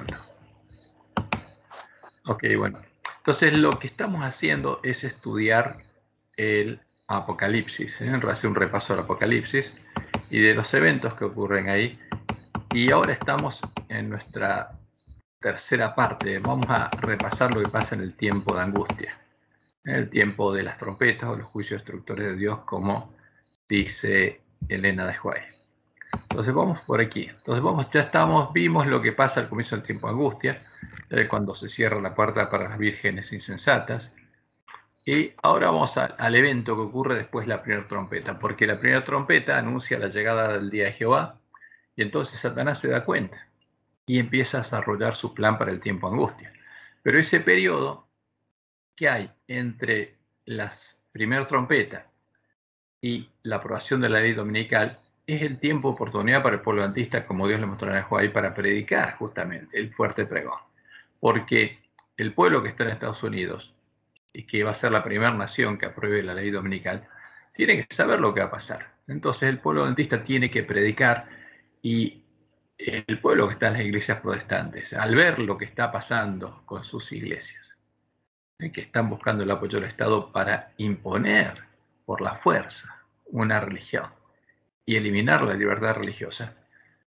grabando. Ok, bueno. Entonces lo que estamos haciendo es estudiar el Apocalipsis, hacer un repaso del Apocalipsis y de los eventos que ocurren ahí. Y ahora estamos en nuestra tercera parte. Vamos a repasar lo que pasa en el tiempo de angustia, en el tiempo de las trompetas o los juicios destructores de Dios, como dice Elena de White. Entonces vamos por aquí. Entonces vimos lo que pasa al comienzo del tiempo de angustia, cuando se cierra la puerta para las vírgenes insensatas. Y ahora vamos al evento que ocurre después de la primera trompeta, porque la primera trompeta anuncia la llegada del día de Jehová, y entonces Satanás se da cuenta y empieza a desarrollar su plan para el tiempo de angustia. Pero ese periodo que hay entre la primera trompeta y la aprobación de la ley dominical es el tiempo de oportunidad para el pueblo adventista, como Dios le mostró a Joai, para predicar justamente el fuerte pregón. Porque el pueblo que está en Estados Unidos, y que va a ser la primera nación que apruebe la ley dominical, tiene que saber lo que va a pasar. Entonces el pueblo adventista tiene que predicar, y el pueblo que está en las iglesias protestantes, al ver lo que está pasando con sus iglesias, que están buscando el apoyo del Estado para imponer por la fuerza una religión y eliminar la libertad religiosa,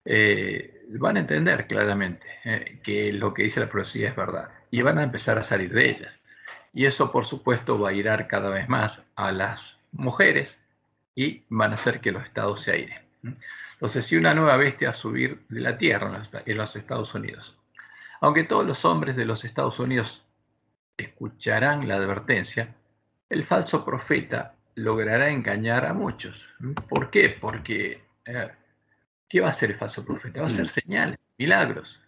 van a entender claramente que lo que dice la profecía es verdad y van a empezar a salir de ellas. Y eso, por supuesto, va a irar cada vez más a las mujeres y van a hacer que los estados se airen. Entonces, si una nueva bestia va a subir de la tierra en los Estados Unidos, aunque todos los hombres de los Estados Unidos escucharán la advertencia, el falso profeta logrará engañar a muchos. ¿Por qué? Porque ¿qué va a hacer el falso profeta? Va a hacer señales, milagros.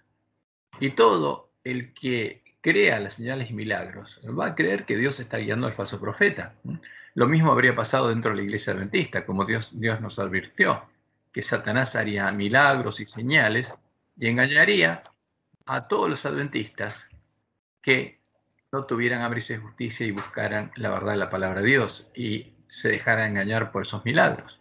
Y todo el que crea las señales y milagros va a creer que Dios está guiando al falso profeta. Lo mismo habría pasado dentro de la iglesia adventista, como Dios nos advirtió, que Satanás haría milagros y señales y engañaría a todos los adventistas que no tuvieran hambre y justicia y buscaran la verdad de la palabra de Dios y se dejaran engañar por esos milagros.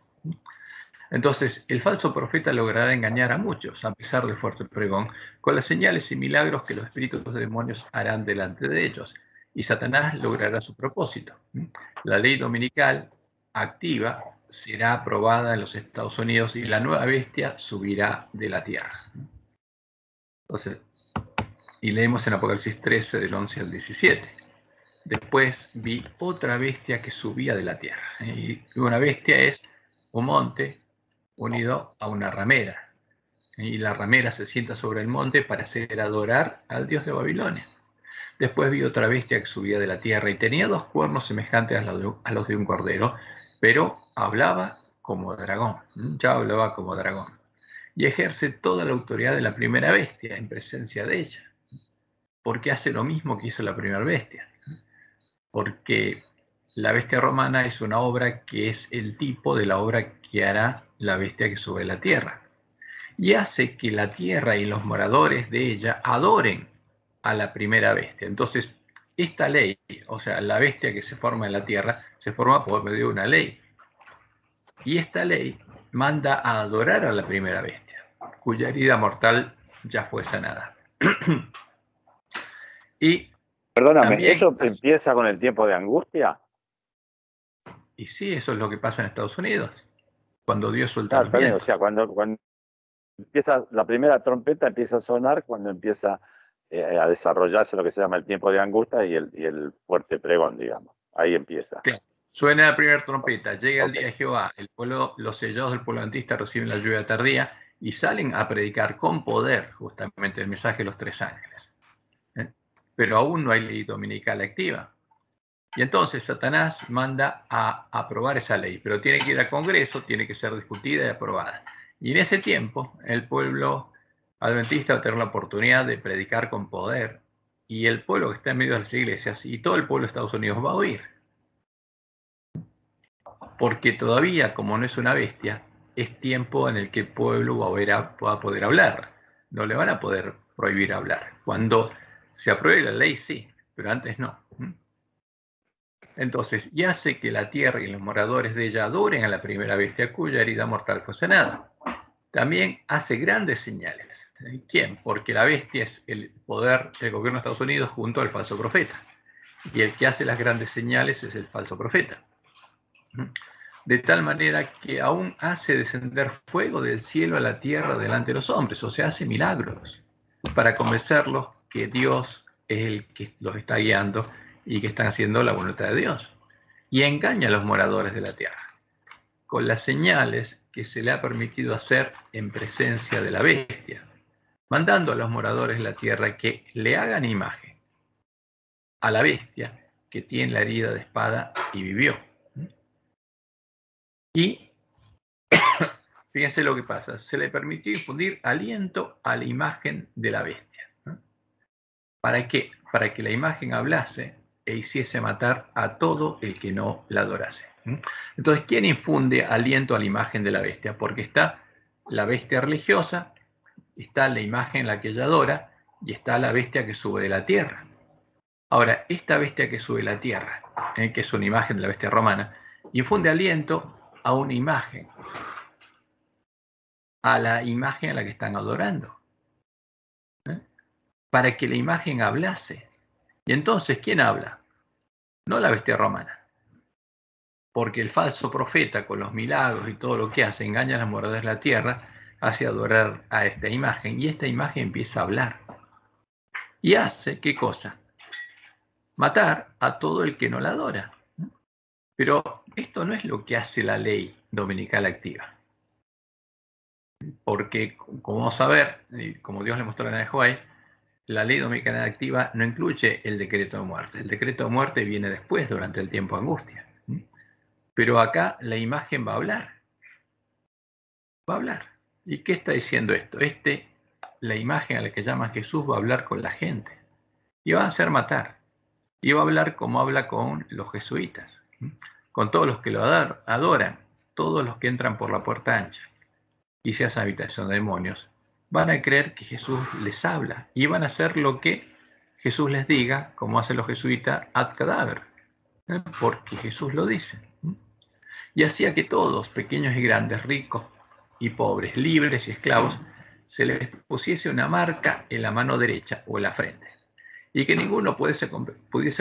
Entonces, el falso profeta logrará engañar a muchos, a pesar del fuerte pregón, con las señales y milagros que los espíritus de demonios harán delante de ellos. Y Satanás logrará su propósito. La ley dominical activa será aprobada en los Estados Unidos y la nueva bestia subirá de la tierra. Entonces, y leemos en Apocalipsis 13, del 11 al 17. Después vi otra bestia que subía de la tierra. Y una bestia es un monte unido a una ramera. Y la ramera se sienta sobre el monte para hacer adorar al dios de Babilonia. Después vi otra bestia que subía de la tierra y tenía dos cuernos semejantes a los de un cordero, pero hablaba como dragón. Ya hablaba como dragón. Y ejerce toda la autoridad de la primera bestia en presencia de ella. Porque hace lo mismo que hizo la primera bestia. Porque la bestia romana es una obra que es el tipo de la obra que hará la bestia que sube a la tierra. Y hace que la tierra y los moradores de ella adoren a la primera bestia. Entonces, esta ley, o sea, la bestia que se forma en la tierra, se forma por medio de una ley. Y esta ley manda a adorar a la primera bestia, cuya herida mortal ya fue sanada. Y perdóname, también, ¿eso empieza con el tiempo de angustia? Y sí, eso es lo que pasa en Estados Unidos, cuando Dios suelta los Claro, vientos. o sea, cuando empieza la primera trompeta, empieza a sonar cuando empieza a desarrollarse lo que se llama el tiempo de angustia y el fuerte pregón, digamos. Ahí empieza. Claro. Suena la primera trompeta, llega el día de Jehová, el pueblo, los sellados del pueblo adventista reciben la lluvia tardía y salen a predicar con poder justamente el mensaje de los tres ángeles. Pero aún no hay ley dominical activa. Y entonces Satanás manda a aprobar esa ley, pero tiene que ir al Congreso, tiene que ser discutida y aprobada. Y en ese tiempo el pueblo adventista va a tener la oportunidad de predicar con poder, y el pueblo que está en medio de las iglesias y todo el pueblo de Estados Unidos va a oír. Porque todavía, como no es una bestia, es tiempo en el que el pueblo va a poder hablar. No le van a poder prohibir hablar. Cuando se apruebe la ley, sí, pero antes no. Entonces, y hace que la tierra y los moradores de ella adoren a la primera bestia cuya herida mortal fue sanada. También hace grandes señales. ¿Quién? Porque la bestia es el poder del gobierno de Estados Unidos junto al falso profeta. Y el que hace las grandes señales es el falso profeta. De tal manera que aún hace descender fuego del cielo a la tierra delante de los hombres, o sea, hace milagros para convencerlos que Dios es el que los está guiando y que están haciendo la voluntad de Dios. Y engaña a los moradores de la tierra con las señales que se le ha permitido hacer en presencia de la bestia, mandando a los moradores de la tierra que le hagan imagen a la bestia que tiene la herida de espada y vivió. Y fíjense lo que pasa, se le permitió infundir aliento a la imagen de la bestia. ¿Para qué? Para que la imagen hablase e hiciese matar a todo el que no la adorase. Entonces, ¿quién infunde aliento a la imagen de la bestia? Porque está la bestia religiosa, está la imagen en la que ella adora y está la bestia que sube de la tierra. Ahora, esta bestia que sube de la tierra, que es una imagen de la bestia romana, infunde aliento a una imagen, a la imagen a la que están adorando, para que la imagen hablase. Y entonces, ¿quién habla? No la bestia romana, porque el falso profeta con los milagros y todo lo que hace engaña a las moradores de la tierra, hace adorar a esta imagen y esta imagen empieza a hablar. Y hace, ¿qué cosa? Matar a todo el que no la adora. Pero esto no es lo que hace la ley dominical activa. Porque, como vamos a ver, como Dios le mostró a Nehuay, la ley dominical activa no incluye el decreto de muerte. El decreto de muerte viene después, durante el tiempo de angustia. Pero acá la imagen va a hablar. Va a hablar. ¿Y qué está diciendo esto? La imagen a la que llama Jesús va a hablar con la gente. Y va a hacer matar. Y va a hablar como habla con los jesuitas. Con todos los que lo adoran. Todos los que entran por la puerta ancha y se hace habitación de demonios, van a creer que Jesús les habla y van a hacer lo que Jesús les diga, como hacen los jesuitas ad cadáver, porque Jesús lo dice. Y hacía que todos, pequeños y grandes, ricos y pobres, libres y esclavos, se les pusiese una marca en la mano derecha o en la frente, y que ninguno pudiese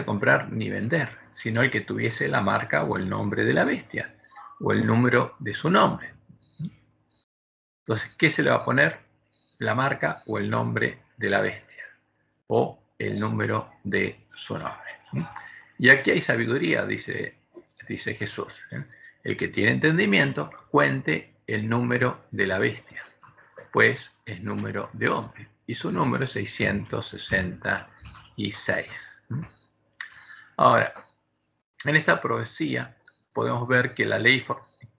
comprar ni vender, sino el que tuviese la marca o el nombre de la bestia, o el número de su nombre. Entonces, ¿qué se le va a poner? La marca o el nombre de la bestia, o el número de su nombre. Y aquí hay sabiduría, dice Jesús. El que tiene entendimiento, cuente el número de la bestia, pues es número de hombre, y su número es 666. Ahora, en esta profecía podemos ver que la ley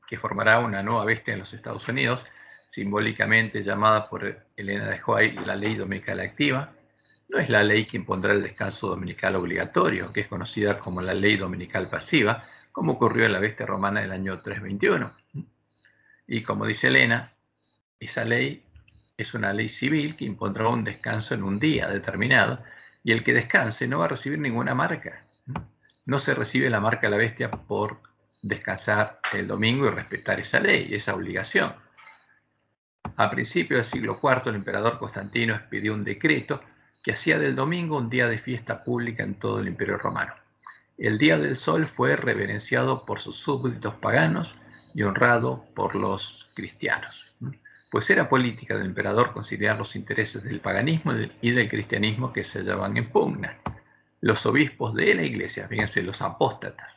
que formará una nueva bestia en los Estados Unidos, simbólicamente llamada por Elena de White la ley dominical activa, no es la ley que impondrá el descanso dominical obligatorio, que es conocida como la ley dominical pasiva, como ocurrió en la bestia romana del año 321. Y como dice Elena, esa ley es una ley civil que impondrá un descanso en un día determinado, y el que descanse no va a recibir ninguna marca. No se recibe la marca de la bestia por descansar el domingo y respetar esa ley, esa obligación. A principios del siglo IV, el emperador Constantino expidió un decreto que hacía del domingo un día de fiesta pública en todo el Imperio Romano. El Día del Sol fue reverenciado por sus súbditos paganos y honrado por los cristianos, pues era política del emperador considerar los intereses del paganismo y del cristianismo que se hallaban en pugna. Los obispos de la iglesia, fíjense, los apóstatas,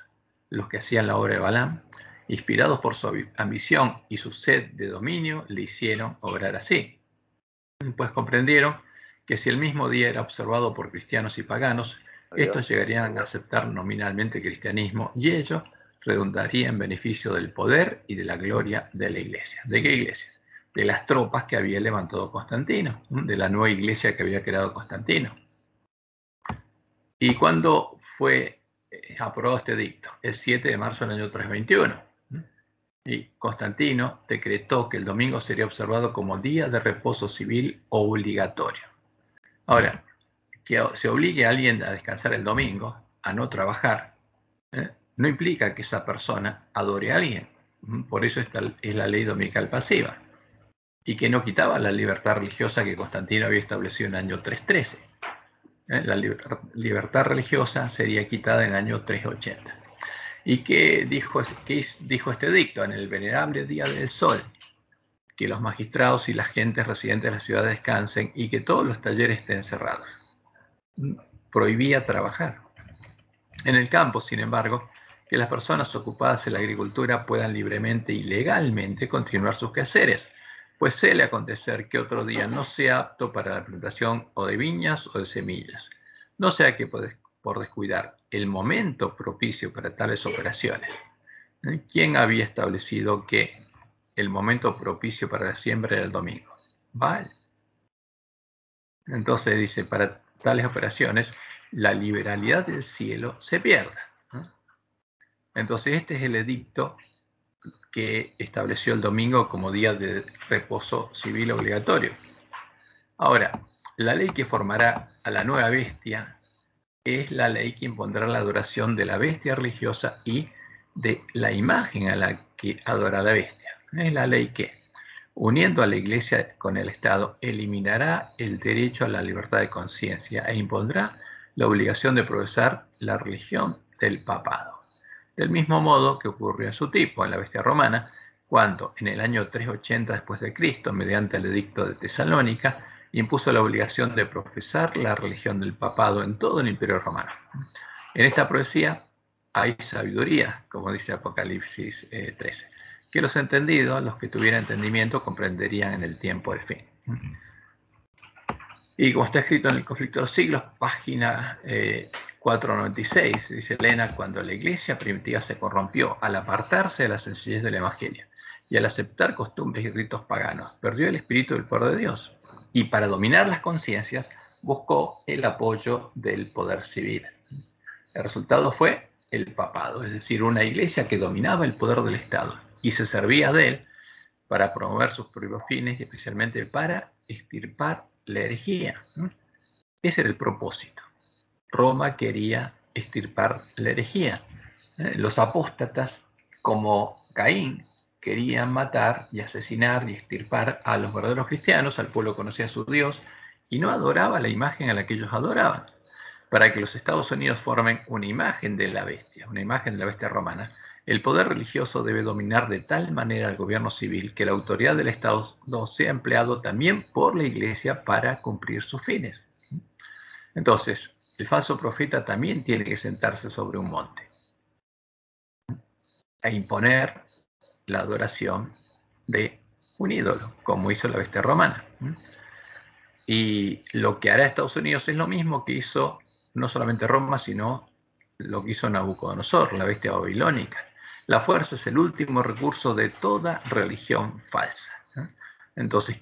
los que hacían la obra de Balaam, inspirados por su ambición y su sed de dominio, le hicieron obrar así. Pues comprendieron que si el mismo día era observado por cristianos y paganos, estos llegarían a aceptar nominalmente el cristianismo y ello redundaría en beneficio del poder y de la gloria de la iglesia. ¿De qué iglesia? De las tropas que había levantado Constantino, de la nueva iglesia que había creado Constantino. ¿Y cuándo fue aprobado este edicto? El 7 de marzo del año 321. Y Constantino decretó que el domingo sería observado como día de reposo civil obligatorio. Ahora, que se obligue a alguien a descansar el domingo, a no trabajar, no implica que esa persona adore a alguien. Por eso esta es la ley dominical pasiva. y que no quitaba la libertad religiosa que Constantino había establecido en el año 313. La libertad religiosa sería quitada en el año 380. ¿Y qué dijo este edicto? En el venerable día del sol, que los magistrados y las gentes residentes de la ciudad descansen y que todos los talleres estén cerrados. Prohibía trabajar. En el campo, sin embargo, que las personas ocupadas en la agricultura puedan libremente y legalmente continuar sus quehaceres, pues suele acontecer que otro día no sea apto para la plantación o de viñas o de semillas, no sea que por descuidar el momento propicio para tales operaciones. ¿Quién había establecido que el momento propicio para la siembra era el domingo? Baal. Entonces dice, para tales operaciones, la liberalidad del cielo se pierde. Entonces este es el edicto que estableció el domingo como día de reposo civil obligatorio. Ahora, la ley que formará a la nueva bestia es la ley que impondrá la adoración de la bestia religiosa y de la imagen a la que adora la bestia. Es la ley que, uniendo a la Iglesia con el Estado, eliminará el derecho a la libertad de conciencia e impondrá la obligación de profesar la religión del papado. Del mismo modo que ocurrió en su tipo, en la bestia romana, cuando en el año 380 después de Cristo, mediante el edicto de Tesalónica, impuso la obligación de profesar la religión del papado en todo el imperio romano. En esta profecía hay sabiduría, como dice Apocalipsis 13, que los entendidos, los que tuvieran entendimiento, comprenderían en el tiempo del fin. Y como está escrito en el Conflicto de los Siglos, página 496, dice Elena, cuando la iglesia primitiva se corrompió al apartarse de la sencillez del Evangelio y al aceptar costumbres y ritos paganos, perdió el espíritu del poder de Dios y para dominar las conciencias buscó el apoyo del poder civil. El resultado fue el papado, es decir, una iglesia que dominaba el poder del Estado y se servía de él para promover sus propios fines y especialmente para extirpar la herejía. Ese era el propósito. Roma quería extirpar la herejía. Los apóstatas, como Caín, querían matar y asesinar y extirpar a los verdaderos cristianos, al pueblo que conocía a su Dios, y no adoraba la imagen a la que ellos adoraban. Para que los Estados Unidos formen una imagen de la bestia romana, el poder religioso debe dominar de tal manera al gobierno civil que la autoridad del Estado sea empleado también por la Iglesia para cumplir sus fines. Entonces, el falso profeta también tiene que sentarse sobre un monte e imponer la adoración de un ídolo, como hizo la bestia romana. Y lo que hará Estados Unidos es lo mismo que hizo no solamente Roma, sino lo que hizo Nabucodonosor, la bestia babilónica. La fuerza es el último recurso de toda religión falsa. Entonces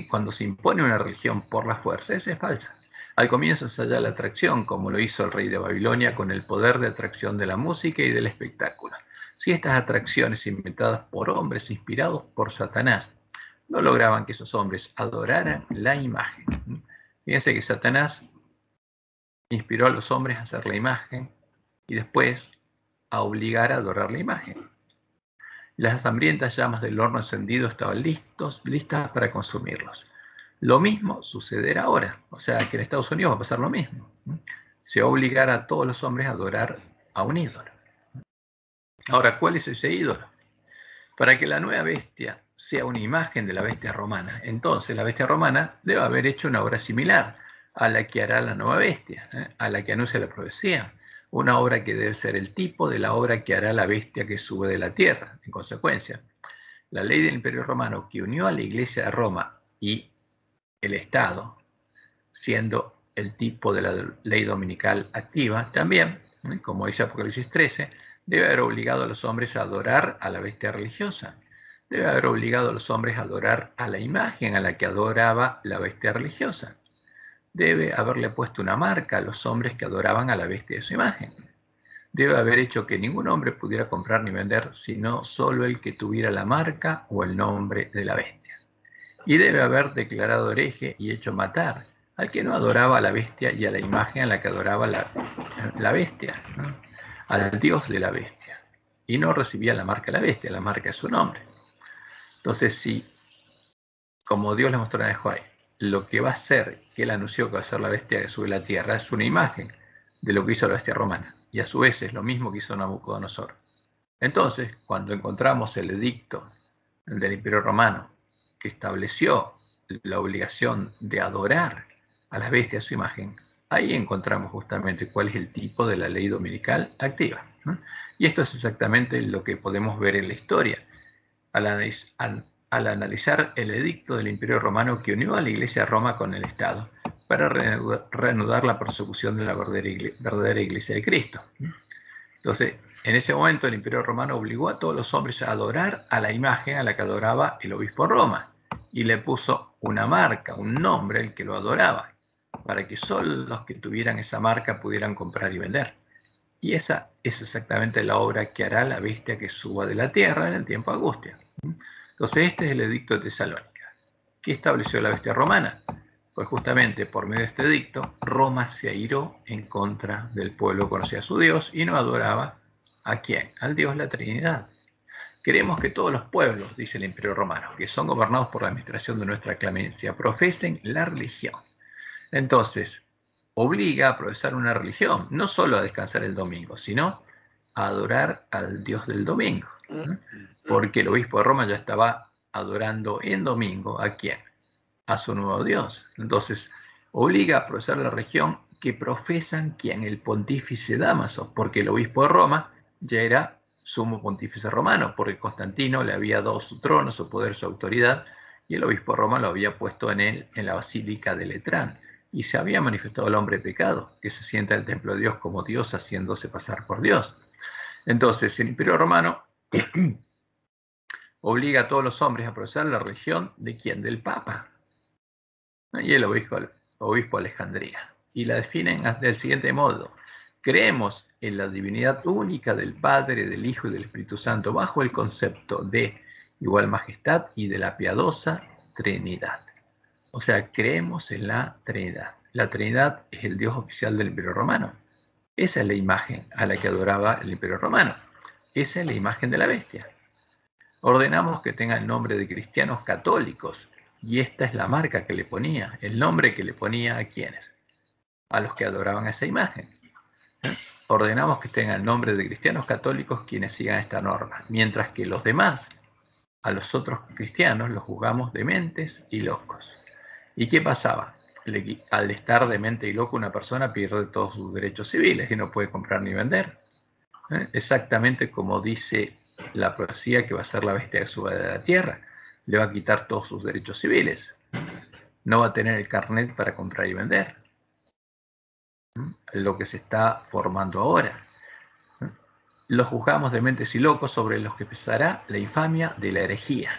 cuando se impone una religión por la fuerza, esa es falsa. Al comienzo se halla la atracción, como lo hizo el rey de Babilonia con el poder de atracción de la música y del espectáculo. Si estas atracciones inventadas por hombres inspirados por Satanás no lograban que esos hombres adoraran la imagen. Fíjense que Satanás inspiró a los hombres a hacer la imagen y después a obligar a adorar la imagen. Las hambrientas llamas del horno encendido estaban listas para consumirlos. Lo mismo sucederá ahora, o sea que en Estados Unidos va a pasar lo mismo. Se va a obligar a todos los hombres a adorar a un ídolo. Ahora, ¿cuál es ese ídolo? Para que la nueva bestia sea una imagen de la bestia romana, entonces la bestia romana debe haber hecho una obra similar a la que hará la nueva bestia, a la que anuncia la profecía. Una obra que debe ser el tipo de la obra que hará la bestia que sube de la tierra. En consecuencia, la ley del Imperio Romano que unió a la Iglesia de Roma y el Estado, siendo el tipo de la ley dominical activa, también, como dice Apocalipsis 13, debe haber obligado a los hombres a adorar a la bestia religiosa. Debe haber obligado a los hombres a adorar a la imagen a la que adoraba la bestia religiosa. Debe haberle puesto una marca a los hombres que adoraban a la bestia de su imagen. Debe haber hecho que ningún hombre pudiera comprar ni vender, sino solo el que tuviera la marca o el nombre de la bestia. Y debe haber declarado hereje y hecho matar al que no adoraba a la bestia y a la imagen a la que adoraba la bestia, ¿no? Al Dios de la bestia. Y no recibía la marca de la bestia, la marca es su nombre. Entonces, si como Dios le mostró a Nehuay, lo que va a ser, que él anunció que va a ser la bestia que sube a la tierra, es una imagen de lo que hizo la bestia romana. Y a su vez es lo mismo que hizo Nabucodonosor. Entonces, cuando encontramos el edicto del Imperio Romano, que estableció la obligación de adorar a las bestias a su imagen, ahí encontramos justamente cuál es el tipo de la ley dominical activa, ¿no? Y esto es exactamente lo que podemos ver en la historia. Al analizar el edicto del Imperio Romano que unió a la Iglesia de Roma con el Estado para reanudar la persecución de la verdadera Iglesia de Cristo. Entonces, en ese momento el Imperio Romano obligó a todos los hombres a adorar a la imagen a la que adoraba el obispo de Roma y le puso una marca, un nombre al que lo adoraba, para que solo los que tuvieran esa marca pudieran comprar y vender. Y esa es exactamente la obra que hará la bestia que suba de la tierra en el tiempo de angustia. Entonces este es el edicto de Tesalónica. ¿Qué estableció la bestia romana? Pues justamente por medio de este edicto, Roma se airó en contra del pueblo que conocía a su Dios y no adoraba ¿a quién? Al Dios la Trinidad. Queremos que todos los pueblos, dice el Imperio Romano, que son gobernados por la administración de nuestra clemencia, profesen la religión. Entonces, obliga a profesar una religión, no solo a descansar el domingo, sino a adorar al Dios del domingo. Porque el obispo de Roma ya estaba adorando en domingo ¿a quién? A su nuevo Dios. Entonces, obliga a profesar la religión que profesan ¿quién? El pontífice Dámaso, porque el obispo de Roma ya era sumo pontífice romano, porque Constantino le había dado su trono, su poder, su autoridad, y el obispo de Roma lo había puesto en la basílica de Letrán. Y se había manifestado el hombre pecado, que se sienta en el templo de Dios como Dios, haciéndose pasar por Dios. Entonces, el Imperio Romano obliga a todos los hombres a profesar la religión de quién? Del Papa. Y el obispo Alejandría. Y la definen del siguiente modo: creemos en la divinidad única del Padre, del Hijo y del Espíritu Santo, bajo el concepto de igual majestad y de la piadosa Trinidad. O sea, creemos en la Trinidad. La Trinidad es el Dios oficial del Imperio Romano. Esa es la imagen a la que adoraba el Imperio Romano. Esa es la imagen de la bestia. Ordenamos que tenga el nombre de cristianos católicos, y esta es la marca que le ponía, el nombre que le ponía ¿a quiénes? A los que adoraban esa imagen. Ordenamos que tenga el nombre de cristianos católicos quienes sigan esta norma, mientras que los demás, a los otros cristianos, los juzgamos dementes y locos. ¿Y qué pasaba? Al estar demente y loco, una persona pierde todos sus derechos civiles y no puede comprar ni vender. Exactamente como dice la profecía que va a ser la bestia que suba de la tierra. Le va a quitar todos sus derechos civiles. No va a tener el carnet para comprar y vender. Lo que se está formando ahora. Los juzgamos dementes y locos, sobre los que pesará la infamia de la herejía.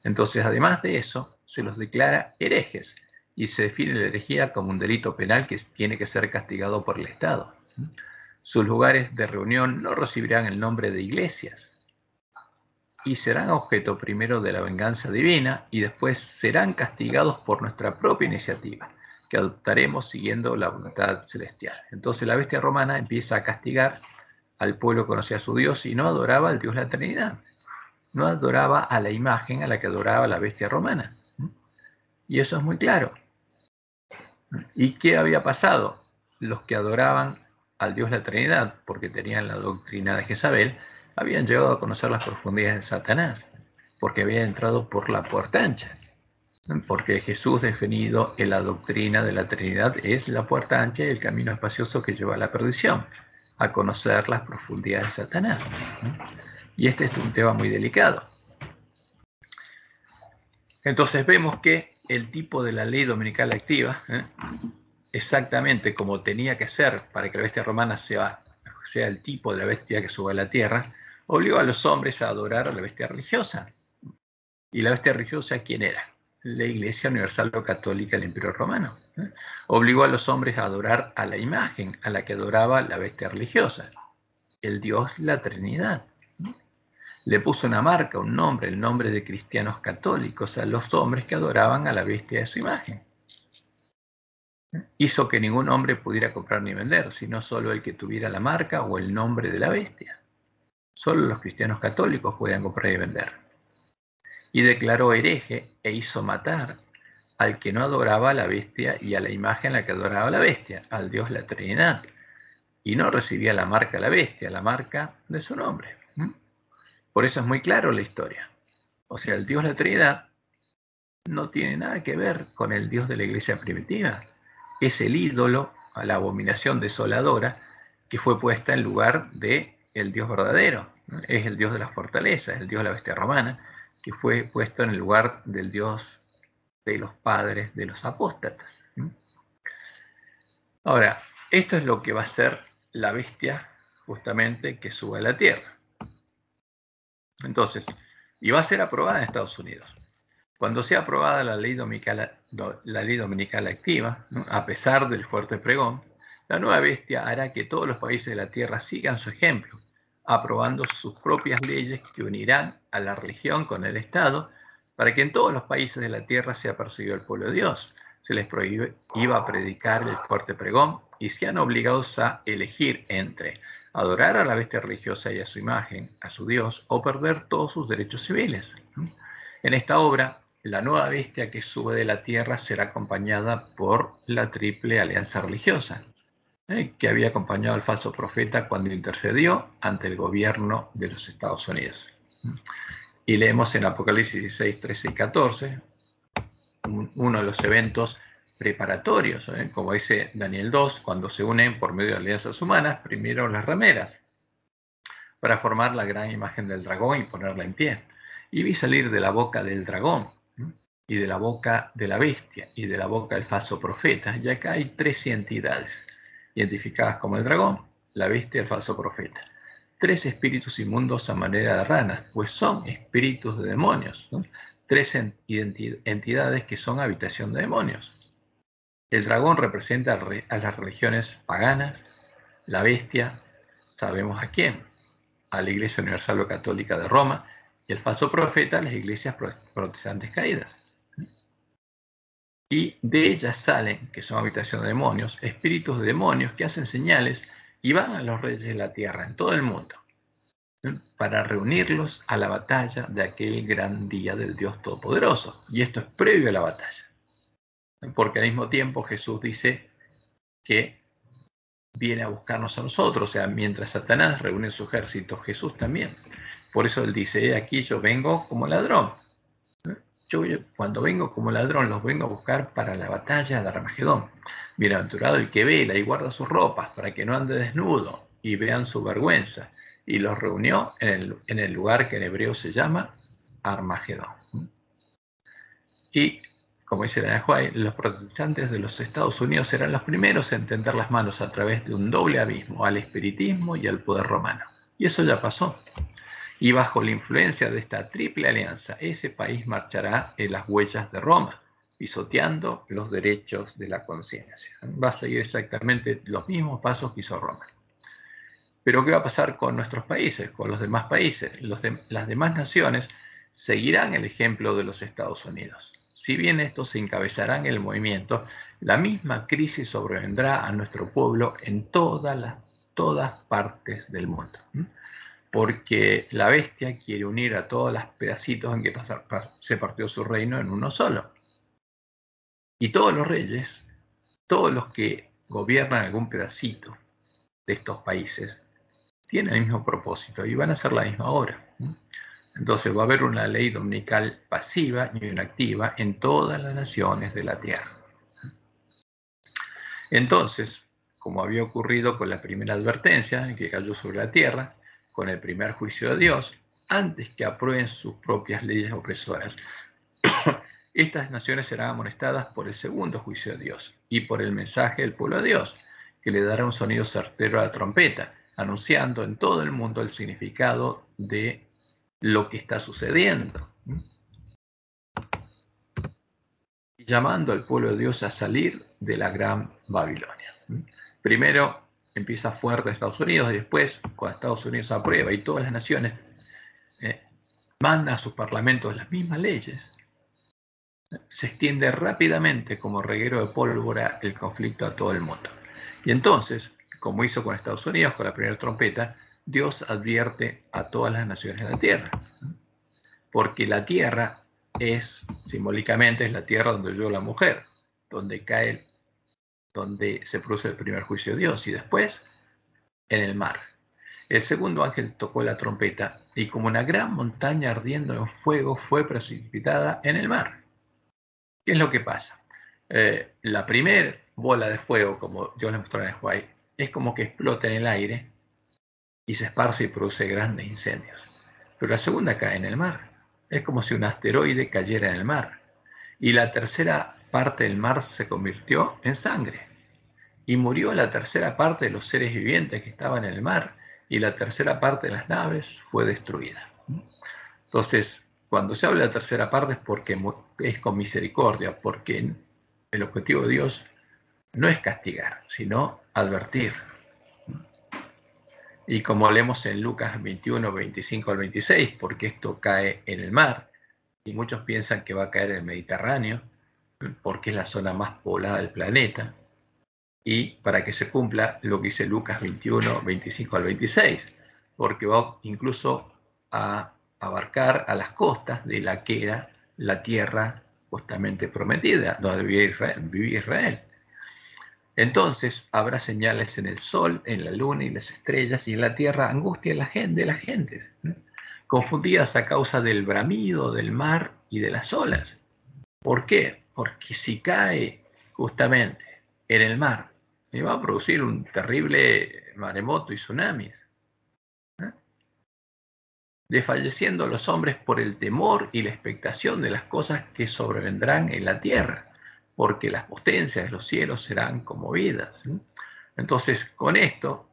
Entonces, además de eso, se los declara herejes y se define la herejía como un delito penal que tiene que ser castigado por el Estado. Sus lugares de reunión no recibirán el nombre de iglesias y serán objeto primero de la venganza divina y después serán castigados por nuestra propia iniciativa, que adoptaremos siguiendo la voluntad celestial. Entonces la bestia romana empieza a castigar al pueblo que conocía a su Dios y no adoraba al Dios de la Trinidad. No adoraba a la imagen a la que adoraba la bestia romana. Y eso es muy claro. ¿Y qué había pasado? Los que adoraban al Dios de la Trinidad, porque tenían la doctrina de Jezabel, habían llegado a conocer las profundidades de Satanás, porque habían entrado por la puerta ancha. Porque Jesús, definido en la doctrina de la Trinidad, es la puerta ancha y el camino espacioso que lleva a la perdición, a conocer las profundidades de Satanás. Y este es un tema muy delicado. Entonces vemos que el tipo de la ley dominical activa, exactamente como tenía que ser para que la bestia romana sea el tipo de la bestia que sube a la tierra, obligó a los hombres a adorar a la bestia religiosa. ¿Y la bestia religiosa quién era? La Iglesia Universal o Católica del Imperio Romano. Obligó a los hombres a adorar a la imagen a la que adoraba la bestia religiosa, el Dios, la Trinidad. Le puso una marca, un nombre, el nombre de cristianos católicos a los hombres que adoraban a la bestia de su imagen. Hizo que ningún hombre pudiera comprar ni vender, sino solo el que tuviera la marca o el nombre de la bestia. Solo los cristianos católicos podían comprar y vender. y declaró hereje e hizo matar al que no adoraba a la bestia y a la imagen a la que adoraba la bestia, al Dios la Trinidad, y no recibía la marca de la bestia, la marca de su nombre. Por eso es muy claro la historia. O sea, el Dios la Trinidad no tiene nada que ver con el Dios de la iglesia primitiva. Es el ídolo, a la abominación desoladora, que fue puesta en lugar del Dios verdadero. Es el Dios de la fortaleza, el Dios de la bestia romana, que fue puesto en el lugar del Dios de los padres de los apóstatas. Ahora, esto es lo que va a ser la bestia justamente que sube a la tierra. Entonces, y va a ser aprobada en Estados Unidos. Cuando sea aprobada la ley dominical activa, ¿no?, a pesar del fuerte pregón, la nueva bestia hará que todos los países de la tierra sigan su ejemplo, aprobando sus propias leyes que unirán a la religión con el Estado, para que en todos los países de la tierra sea perseguido el pueblo de Dios. Se les iba a predicar el fuerte pregón y sean obligados a elegir entre adorar a la bestia religiosa y a su imagen, a su Dios, o perder todos sus derechos civiles. En esta obra, la nueva bestia que sube de la tierra será acompañada por la triple alianza religiosa, que había acompañado al falso profeta cuando intercedió ante el gobierno de los Estados Unidos. Y leemos en Apocalipsis 16, 13 y 14, uno de los eventos preparatorios, como dice Daniel 2, cuando se unen por medio de alianzas humanas, primero las rameras, para formar la gran imagen del dragón y ponerla en pie. Y vi salir de la boca del dragón, y de la boca de la bestia, y de la boca del falso profeta. Y acá hay tres entidades, identificadas como el dragón, la bestia y el falso profeta. Tres espíritus inmundos a manera de ranas, pues son espíritus de demonios, ¿no? Tres entidades que son habitación de demonios. El dragón representa a las religiones paganas, la bestia, sabemos a quién, a la Iglesia Universal o Católica de Roma, y el falso profeta a las iglesias protestantes caídas. Y de ellas salen, que son habitación de demonios, espíritus de demonios que hacen señales y van a los reyes de la tierra en todo el mundo, para reunirlos a la batalla de aquel gran día del Dios Todopoderoso. Y esto es previo a la batalla, porque al mismo tiempo Jesús dice que viene a buscarnos a nosotros. O sea, mientras Satanás reúne su ejército, Jesús también. Por eso él dice, aquí yo vengo como ladrón. Yo cuando vengo como ladrón, los vengo a buscar para la batalla de Armagedón. Bienaventurado el que vela y guarda sus ropas para que no ande desnudo y vean su vergüenza. Y los reunió en el lugar que en hebreo se llama Armagedón. Y, como dice Daniel White, los protestantes de los Estados Unidos serán los primeros en tender las manos a través de un doble abismo al espiritismo y al poder romano. Y eso ya pasó. Y bajo la influencia de esta triple alianza, ese país marchará en las huellas de Roma, pisoteando los derechos de la conciencia. Va a seguir exactamente los mismos pasos que hizo Roma. Pero ¿qué va a pasar con nuestros países, con los demás países? Las demás naciones seguirán el ejemplo de los Estados Unidos. Si bien estos se encabezarán el movimiento, la misma crisis sobrevendrá a nuestro pueblo en todas partes del mundo. Porque la bestia quiere unir a todos los pedacitos en que se partió su reino en uno solo. Y todos los reyes, todos los que gobiernan algún pedacito de estos países, tienen el mismo propósito y van a hacer la misma obra. Entonces va a haber una ley dominical pasiva y una activa en todas las naciones de la tierra. Entonces, como había ocurrido con la primera advertencia que cayó sobre la tierra, con el primer juicio de Dios, antes que aprueben sus propias leyes opresoras, estas naciones serán amonestadas por el segundo juicio de Dios y por el mensaje del pueblo de Dios, que le dará un sonido certero a la trompeta, anunciando en todo el mundo el significado de lo que está sucediendo, y llamando al pueblo de Dios a salir de la gran Babilonia. Primero empieza fuerte Estados Unidos, y después, cuando Estados Unidos aprueba y todas las naciones mandan a sus parlamentos las mismas leyes, se extiende rápidamente como reguero de pólvora el conflicto a todo el mundo. Y entonces, como hizo con Estados Unidos con la primera trompeta, Dios advierte a todas las naciones de la tierra, porque la tierra es, simbólicamente, es la tierra donde vivió la mujer, donde se produce el primer juicio de Dios, y después en el mar. El segundo ángel tocó la trompeta, y como una gran montaña ardiendo en fuego fue precipitada en el mar. ¿Qué es lo que pasa? La primera bola de fuego, como Dios le mostró en el Huay, es como que explota en el aire y se esparce y produce grandes incendios. Pero la segunda cae en el mar. Es como si un asteroide cayera en el mar. Y la tercera parte del mar se convirtió en sangre. Y murió la tercera parte de los seres vivientes que estaban en el mar. Y la tercera parte de las naves fue destruida. Entonces, cuando se habla de la tercera parte es porque es con misericordia, porque el objetivo de Dios no es castigar, sino advertir. Y como leemos en Lucas 21, 25 al 26, porque esto cae en el mar, y muchos piensan que va a caer en el Mediterráneo, porque es la zona más poblada del planeta, y para que se cumpla lo que dice Lucas 21, 25 al 26, porque va incluso a abarcar a las costas de la que era la tierra justamente prometida, donde vivía Israel. Entonces habrá señales en el sol, en la luna y las estrellas, y en la tierra angustia de las gentes, ¿no? Confundidas a causa del bramido del mar y de las olas. ¿Por qué? Porque si cae justamente en el mar, me va a producir un terrible maremoto y tsunamis, ¿eh? Desfalleciendo los hombres por el temor y la expectación de las cosas que sobrevendrán en la tierra, porque las potencias de los cielos serán conmovidas. Entonces, con esto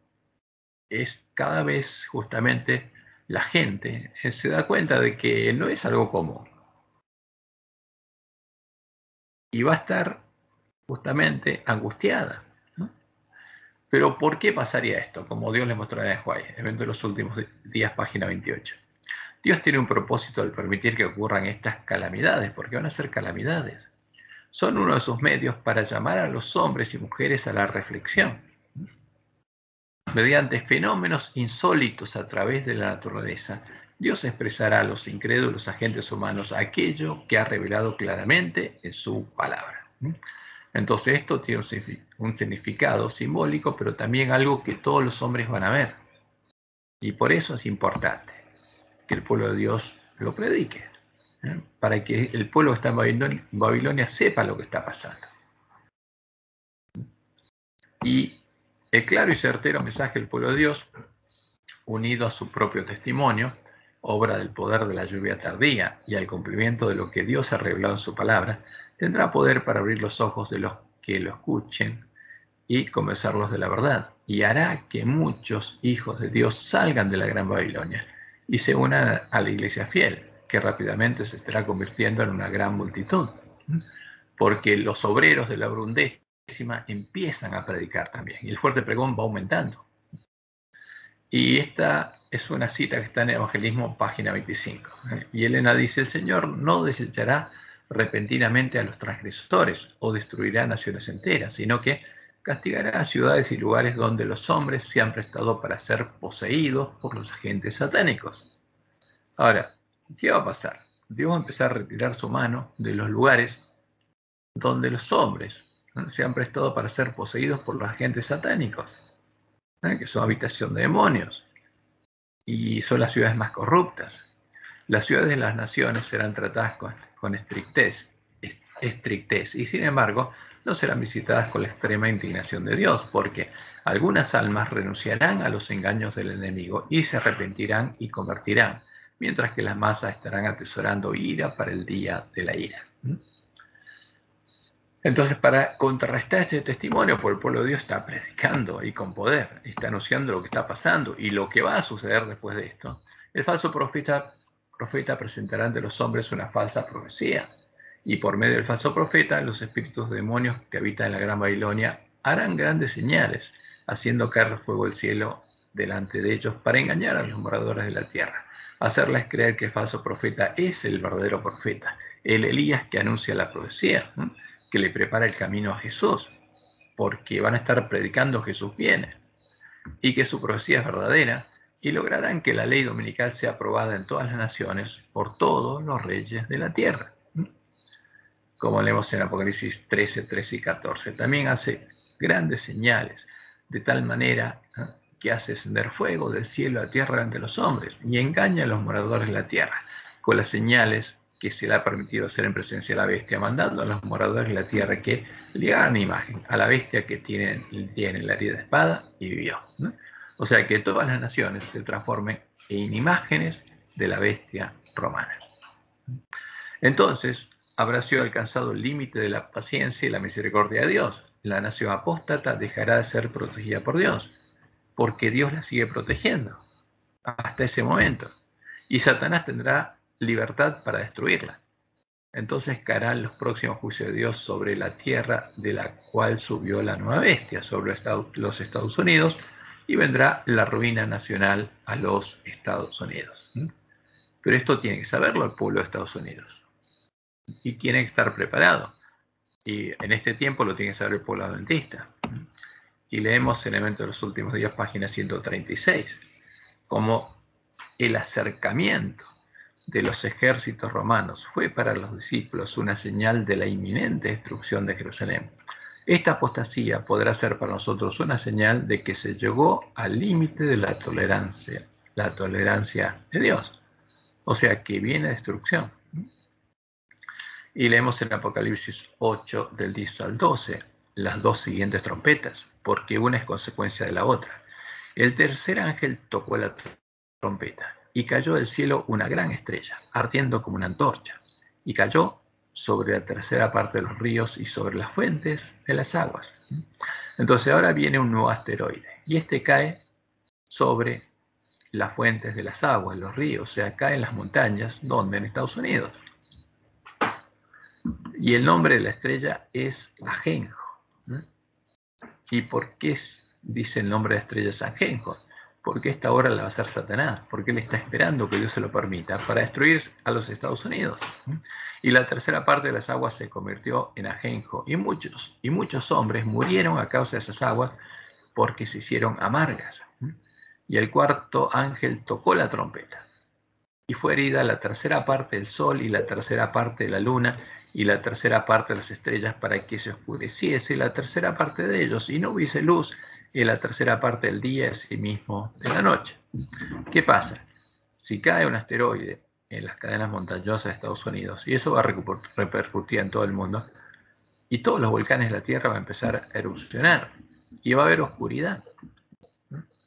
es cada vez justamente la gente se da cuenta de que no es algo común. Y va a estar justamente angustiada, ¿no? Pero ¿por qué pasaría esto? Como Dios le mostró en el Huay, evento de los últimos días, página 28. Dios tiene un propósito al permitir que ocurran estas calamidades, porque van a ser calamidades. Son uno de sus medios para llamar a los hombres y mujeres a la reflexión. Mediante fenómenos insólitos a través de la naturaleza, Dios expresará a los incrédulos agentes humanos aquello que ha revelado claramente en su palabra. Entonces esto tiene un significado simbólico, pero también algo que todos los hombres van a ver. Y por eso es importante que el pueblo de Dios lo predique, para que el pueblo que está en Babilonia sepa lo que está pasando. Y el claro y certero mensaje del pueblo de Dios, unido a su propio testimonio, obra del poder de la lluvia tardía y al cumplimiento de lo que Dios ha revelado en su palabra, tendrá poder para abrir los ojos de los que lo escuchen y convencerlos de la verdad, y hará que muchos hijos de Dios salgan de la gran Babilonia y se unan a la iglesia fiel, que rápidamente se estará convirtiendo en una gran multitud, porque los obreros de la brundécima empiezan a predicar también, y el fuerte pregón va aumentando. Y esta es una cita que está en Evangelismo, página 25. Y Elena dice, el Señor no desechará repentinamente a los transgresores o destruirá naciones enteras, sino que castigará a ciudades y lugares donde los hombres se han prestado para ser poseídos por los agentes satánicos. Ahora, ¿qué va a pasar? Dios va a empezar a retirar su mano de los lugares donde los hombres se han prestado para ser poseídos por los agentes satánicos, que son habitación de demonios, y son las ciudades más corruptas. Las ciudades de las naciones serán tratadas con estrictez, y sin embargo no serán visitadas con la extrema indignación de Dios, porque algunas almas renunciarán a los engaños del enemigo y se arrepentirán y convertirán, mientras que las masas estarán atesorando ira para el día de la ira. Entonces, para contrarrestar este testimonio, por el pueblo de Dios está predicando y con poder, está anunciando lo que está pasando y lo que va a suceder después de esto. El falso profeta presentará ante los hombres una falsa profecía, y por medio del falso profeta, los espíritus de demonios que habitan en la Gran Babilonia harán grandes señales, haciendo caer fuego del cielo delante de ellos para engañar a los moradores de la tierra, hacerles creer que el falso profeta es el verdadero profeta, el Elías que anuncia la profecía, que le prepara el camino a Jesús, porque van a estar predicando Jesús viene, y que su profecía es verdadera, y lograrán que la ley dominical sea aprobada en todas las naciones por todos los reyes de la tierra. Como leemos en Apocalipsis 13, 13 y 14. También hace grandes señales, de tal manera que hace descender fuego del cielo a la tierra ante los hombres y engaña a los moradores de la tierra con las señales que se le ha permitido hacer en presencia de la bestia, mandando a los moradores de la tierra que le hagan imagen a la bestia que tiene la herida de espada y vivió. O sea, que todas las naciones se transformen en imágenes de la bestia romana. Entonces, habrá sido alcanzado el límite de la paciencia y la misericordia de Dios. La nación apóstata dejará de ser protegida por Dios, porque Dios la sigue protegiendo hasta ese momento. Y Satanás tendrá libertad para destruirla. Entonces caerán los próximos juicios de Dios sobre la tierra de la cual subió la nueva bestia, sobre los Estados Unidos, y vendrá la ruina nacional a los Estados Unidos. Pero esto tiene que saberlo el pueblo de Estados Unidos. Y tiene que estar preparado. Y en este tiempo lo tiene que saber el pueblo adventista. Y leemos en Evento de los Últimos Días, página 136, como el acercamiento de los ejércitos romanos fue para los discípulos una señal de la inminente destrucción de Jerusalén. Esta apostasía podrá ser para nosotros una señal de que se llegó al límite de la tolerancia de Dios. O sea, que viene destrucción. Y leemos en Apocalipsis 8, del 10 al 12, las dos siguientes trompetas, porque una es consecuencia de la otra. El tercer ángel tocó la trompeta, y cayó del cielo una gran estrella, ardiendo como una antorcha, y cayó sobre la tercera parte de los ríos y sobre las fuentes de las aguas. Entonces ahora viene un nuevo asteroide, y este cae sobre las fuentes de las aguas, los ríos, o sea, cae en las montañas, donde en Estados Unidos. Y el nombre de la estrella es Ajenjo. ¿Y por qué dice el nombre de la estrella es Ajenjo? Porque esta obra la va a hacer Satanás, porque él está esperando que Dios se lo permita para destruir a los Estados Unidos. Y la tercera parte de las aguas se convirtió en Ajenjo, y muchos hombres murieron a causa de esas aguas porque se hicieron amargas. Y el cuarto ángel tocó la trompeta, y fue herida la tercera parte del sol y la tercera parte de la luna y la tercera parte de las estrellas, para que se oscureciese la tercera parte de ellos y no hubiese luz en la tercera parte del día y asimismo de la noche. ¿Qué pasa? Si cae un asteroide en las cadenas montañosas de Estados Unidos, y eso va a repercutir en todo el mundo, y todos los volcanes de la Tierra van a empezar a erupcionar, y va a haber oscuridad,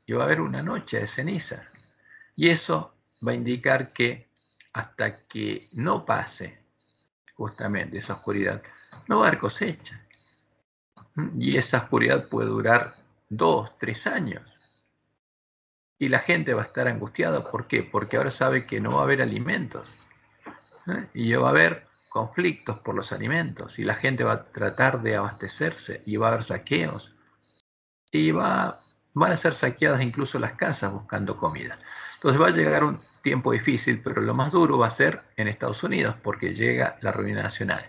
y va a haber una noche de ceniza, y eso va a indicar que hasta que no pase justamente esa oscuridad, no va a haber cosecha. Y esa oscuridad puede durar 2, 3 años. Y la gente va a estar angustiada. ¿Por qué? Porque ahora sabe que no va a haber alimentos. Y va a haber conflictos por los alimentos. Y la gente va a tratar de abastecerse. Y va a haber saqueos. Y van a ser saqueadas incluso las casas buscando comida. Entonces va a llegar un tiempo difícil, pero lo más duro va a ser en Estados Unidos, porque llega la ruina nacional.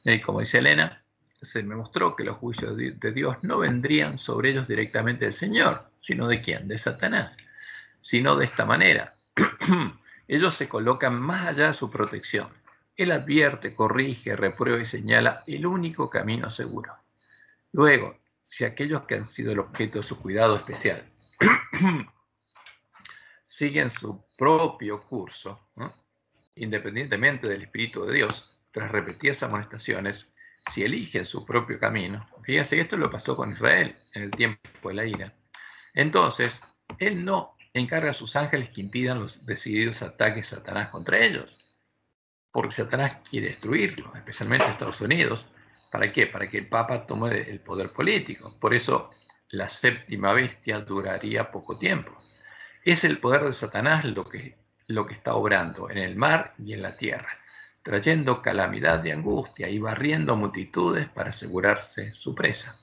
Y como dice Elena, se me mostró que los juicios de Dios no vendrían sobre ellos directamente del Señor, sino de quién, de Satanás, sino de esta manera. Ellos se colocan más allá de su protección. Él advierte, corrige, reprueba y señala el único camino seguro. Luego, si aquellos que han sido el objeto de su cuidado especial siguen su propio curso, ¿no?, independientemente del Espíritu de Dios, tras repetidas amonestaciones, si eligen su propio camino, fíjense que esto lo pasó con Israel en el tiempo de la ira, entonces Él no encarga a sus ángeles que impidan los decididos ataques de Satanás contra ellos, porque Satanás quiere destruirlos, especialmente Estados Unidos. ¿Para qué? Para que el Papa tome el poder político. Por eso la séptima bestia duraría poco tiempo. Es el poder de Satanás lo que está obrando en el mar y en la tierra, trayendo calamidad y angustia y barriendo multitudes para asegurarse su presa.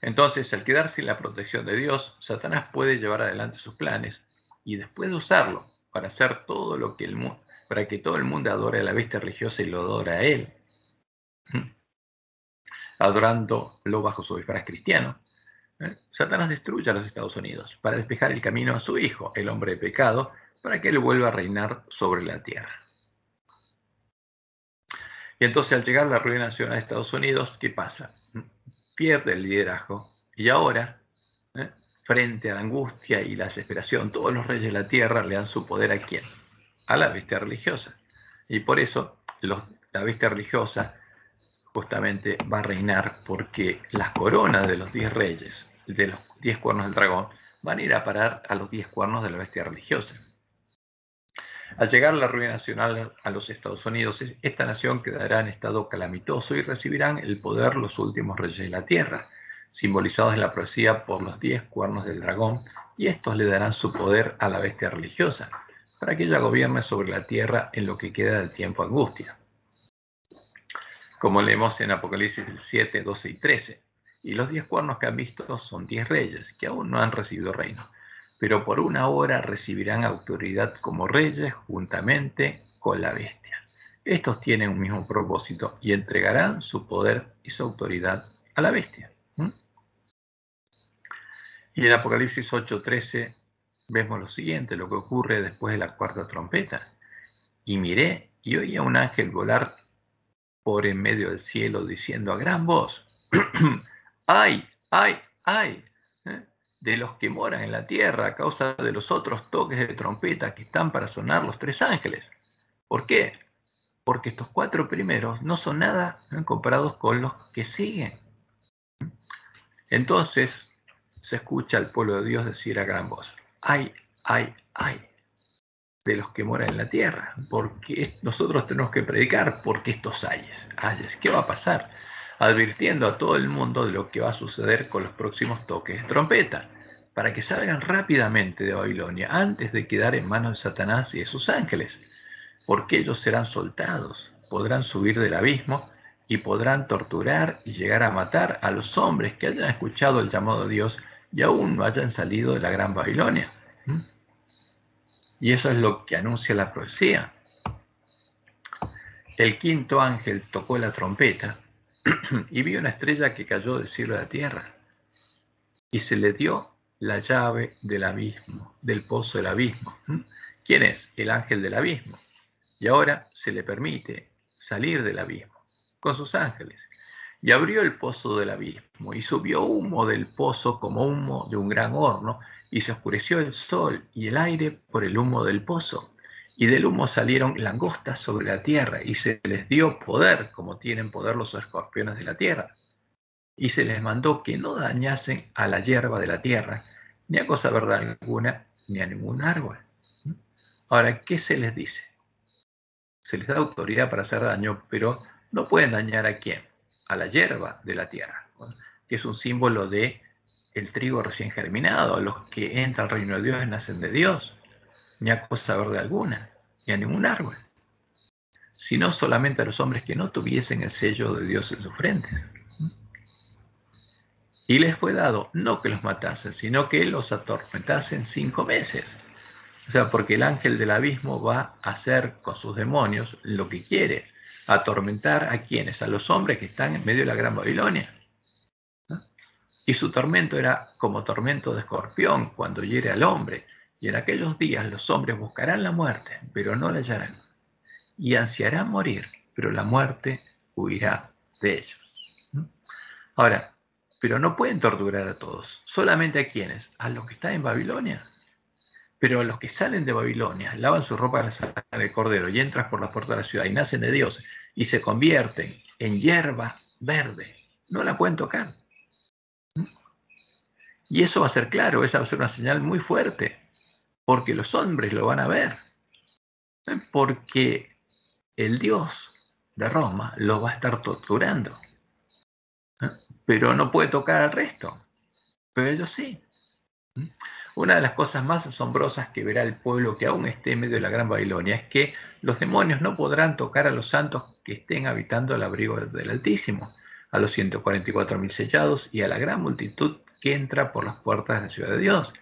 Entonces, al quedarse en la protección de Dios, Satanás puede llevar adelante sus planes y después de usarlo para hacer todo lo que para que todo el mundo adore a la bestia religiosa y lo adore a él. adorándolo bajo su disfraz cristiano. Satanás destruye a los Estados Unidos para despejar el camino a su hijo, el hombre de pecado, para que él vuelva a reinar sobre la tierra. Y entonces al llegar la ruina nacional de Estados Unidos, ¿qué pasa? Pierde el liderazgo y ahora, frente a la angustia y la desesperación, todos los reyes de la tierra le dan su poder ¿a quién? A la bestia religiosa. Y por eso la bestia religiosa justamente va a reinar, porque las coronas de los 10 reyes, de los 10 cuernos del dragón, van a ir a parar a los 10 cuernos de la bestia religiosa. Al llegar la ruina nacional a los Estados Unidos, esta nación quedará en estado calamitoso y recibirán el poder los últimos reyes de la tierra, simbolizados en la profecía por los 10 cuernos del dragón, y estos le darán su poder a la bestia religiosa, para que ella gobierne sobre la tierra en lo que queda del tiempo de angustia. Como leemos en Apocalipsis 7, 12 y 13. Y los 10 cuernos que han visto son 10 reyes, que aún no han recibido reino, pero por una hora recibirán autoridad como reyes juntamente con la bestia. Estos tienen un mismo propósito y entregarán su poder y su autoridad a la bestia. Y en Apocalipsis 8, 13 vemos lo siguiente, lo que ocurre después de la cuarta trompeta. Y miré y oí a un ángel volar por en medio del cielo, diciendo a gran voz, ¡ay, ay, ay! De los que moran en la tierra a causa de los otros toques de trompeta que están para sonar los 3 ángeles. ¿Por qué? Porque estos 4 primeros no son nada comparados con los que siguen. Entonces se escucha al pueblo de Dios decir a gran voz, ¡ay, ay, ay! De los que moran en la tierra, porque nosotros tenemos que predicar porque estos ayes, ¿qué va a pasar? Advirtiendo a todo el mundo de lo que va a suceder con los próximos toques de trompeta, para que salgan rápidamente de Babilonia antes de quedar en manos de Satanás y de sus ángeles, porque ellos serán soltados, podrán subir del abismo y podrán torturar y llegar a matar a los hombres que hayan escuchado el llamado de Dios y aún no hayan salido de la gran Babilonia. Y eso es lo que anuncia la profecía. El quinto ángel tocó la trompeta y vio una estrella que cayó del cielo a la tierra. Y se le dio la llave del abismo, del pozo del abismo. ¿Quién es? El ángel del abismo. Y ahora se le permite salir del abismo con sus ángeles. Y abrió el pozo del abismo y subió humo del pozo como humo de un gran horno, y se oscureció el sol y el aire por el humo del pozo. Y del humo salieron langostas sobre la tierra, y se les dio poder, como tienen poder los escorpiones de la tierra. Y se les mandó que no dañasen a la hierba de la tierra, ni a cosa verde alguna, ni a ningún árbol. Ahora, ¿qué se les dice? Se les da autoridad para hacer daño, pero no pueden dañar ¿a quién? A la hierba de la tierra, que es un símbolo de el trigo recién germinado. Los que entran al reino de Dios nacen de Dios, ni a cosa verde alguna, ni a ningún árbol, sino solamente a los hombres que no tuviesen el sello de Dios en su frente. Y les fue dado no que los matasen, sino que los atormentasen 5 meses. O sea, porque el ángel del abismo va a hacer con sus demonios lo que quiere, atormentar a quienes, a los hombres que están en medio de la gran Babilonia. Y su tormento era como tormento de escorpión cuando hiere al hombre. Y en aquellos días los hombres buscarán la muerte, pero no la hallarán. Y ansiarán morir, pero la muerte huirá de ellos. Ahora, pero no pueden torturar a todos. ¿Solamente a quienes? A los que están en Babilonia. Pero a los que salen de Babilonia, lavan su ropa de la sangre del cordero y entran por la puerta de la ciudad y nacen de Dios y se convierten en hierba verde, no la pueden tocar. Y eso va a ser claro, esa va a ser una señal muy fuerte, porque los hombres lo van a ver, porque el Dios de Roma lo va a estar torturando, pero no puede tocar al resto, pero ellos sí. Una de las cosas más asombrosas que verá el pueblo que aún esté en medio de la gran Babilonia es que los demonios no podrán tocar a los santos que estén habitando al abrigo del Altísimo, a los 144.000 sellados y a la gran multitud que entra por las puertas de la ciudad de Dios,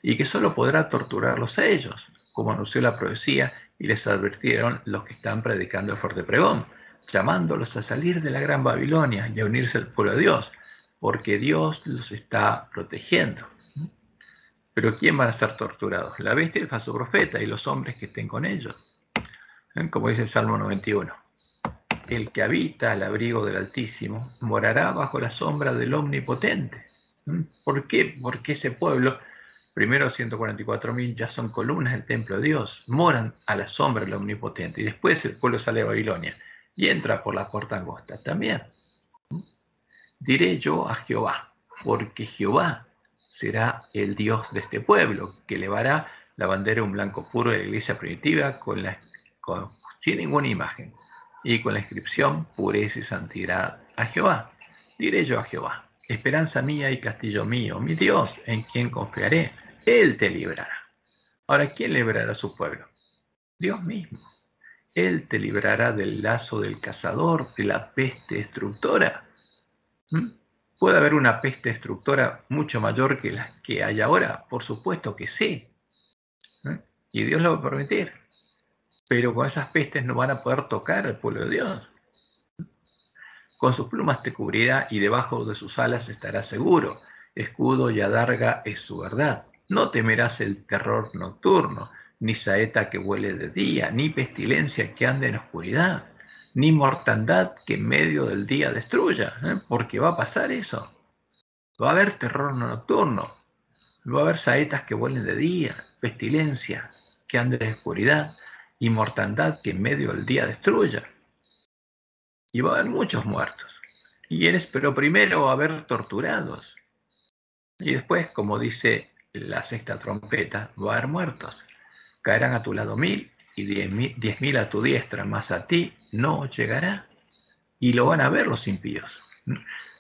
y que solo podrá torturarlos a ellos, como anunció la profecía y les advirtieron los que están predicando el fuerte pregón, llamándolos a salir de la gran Babilonia y a unirse al pueblo de Dios, porque Dios los está protegiendo. Pero ¿quién van a ser torturados? La bestia y el falso profeta y los hombres que estén con ellos. Como dice el Salmo 91. El que habita al abrigo del Altísimo morará bajo la sombra del Omnipotente. ¿Por qué? Porque ese pueblo, primero 144.000 ya son columnas del templo de Dios, moran a la sombra del Omnipotente. Y después el pueblo sale a Babilonia y entra por la puerta angosta también. Diré yo a Jehová, porque Jehová será el Dios de este pueblo, que elevará la bandera un blanco puro de la iglesia primitiva sin ninguna imagen, y con la inscripción pureza y santidad a Jehová. Diré yo a Jehová, esperanza mía y castillo mío, mi Dios, en quien confiaré, Él te librará. Ahora, ¿quién librará a su pueblo? Dios mismo. Él te librará del lazo del cazador, de la peste destructora. ¿Puede haber una peste destructora mucho mayor que la que hay ahora? Por supuesto que sí. Y Dios lo va a permitir. Pero con esas pestes no van a poder tocar al pueblo de Dios. Con sus plumas te cubrirá y debajo de sus alas estarás seguro. Escudo y adarga es su verdad. No temerás el terror nocturno, ni saeta que vuele de día, ni pestilencia que ande en oscuridad, ni mortandad que en medio del día destruya, porque va a pasar eso. Va a haber terror nocturno, va a haber saetas que vuelen de día, pestilencia que ande en oscuridad, y mortandad que en medio del día destruya. Y va a haber muchos muertos. Pero primero va a haber torturados. Y después, como dice la sexta trompeta, va a haber muertos. Caerán a tu lado 1000 y 10.000 a tu diestra, mas a ti no llegará. Y lo van a ver los impíos.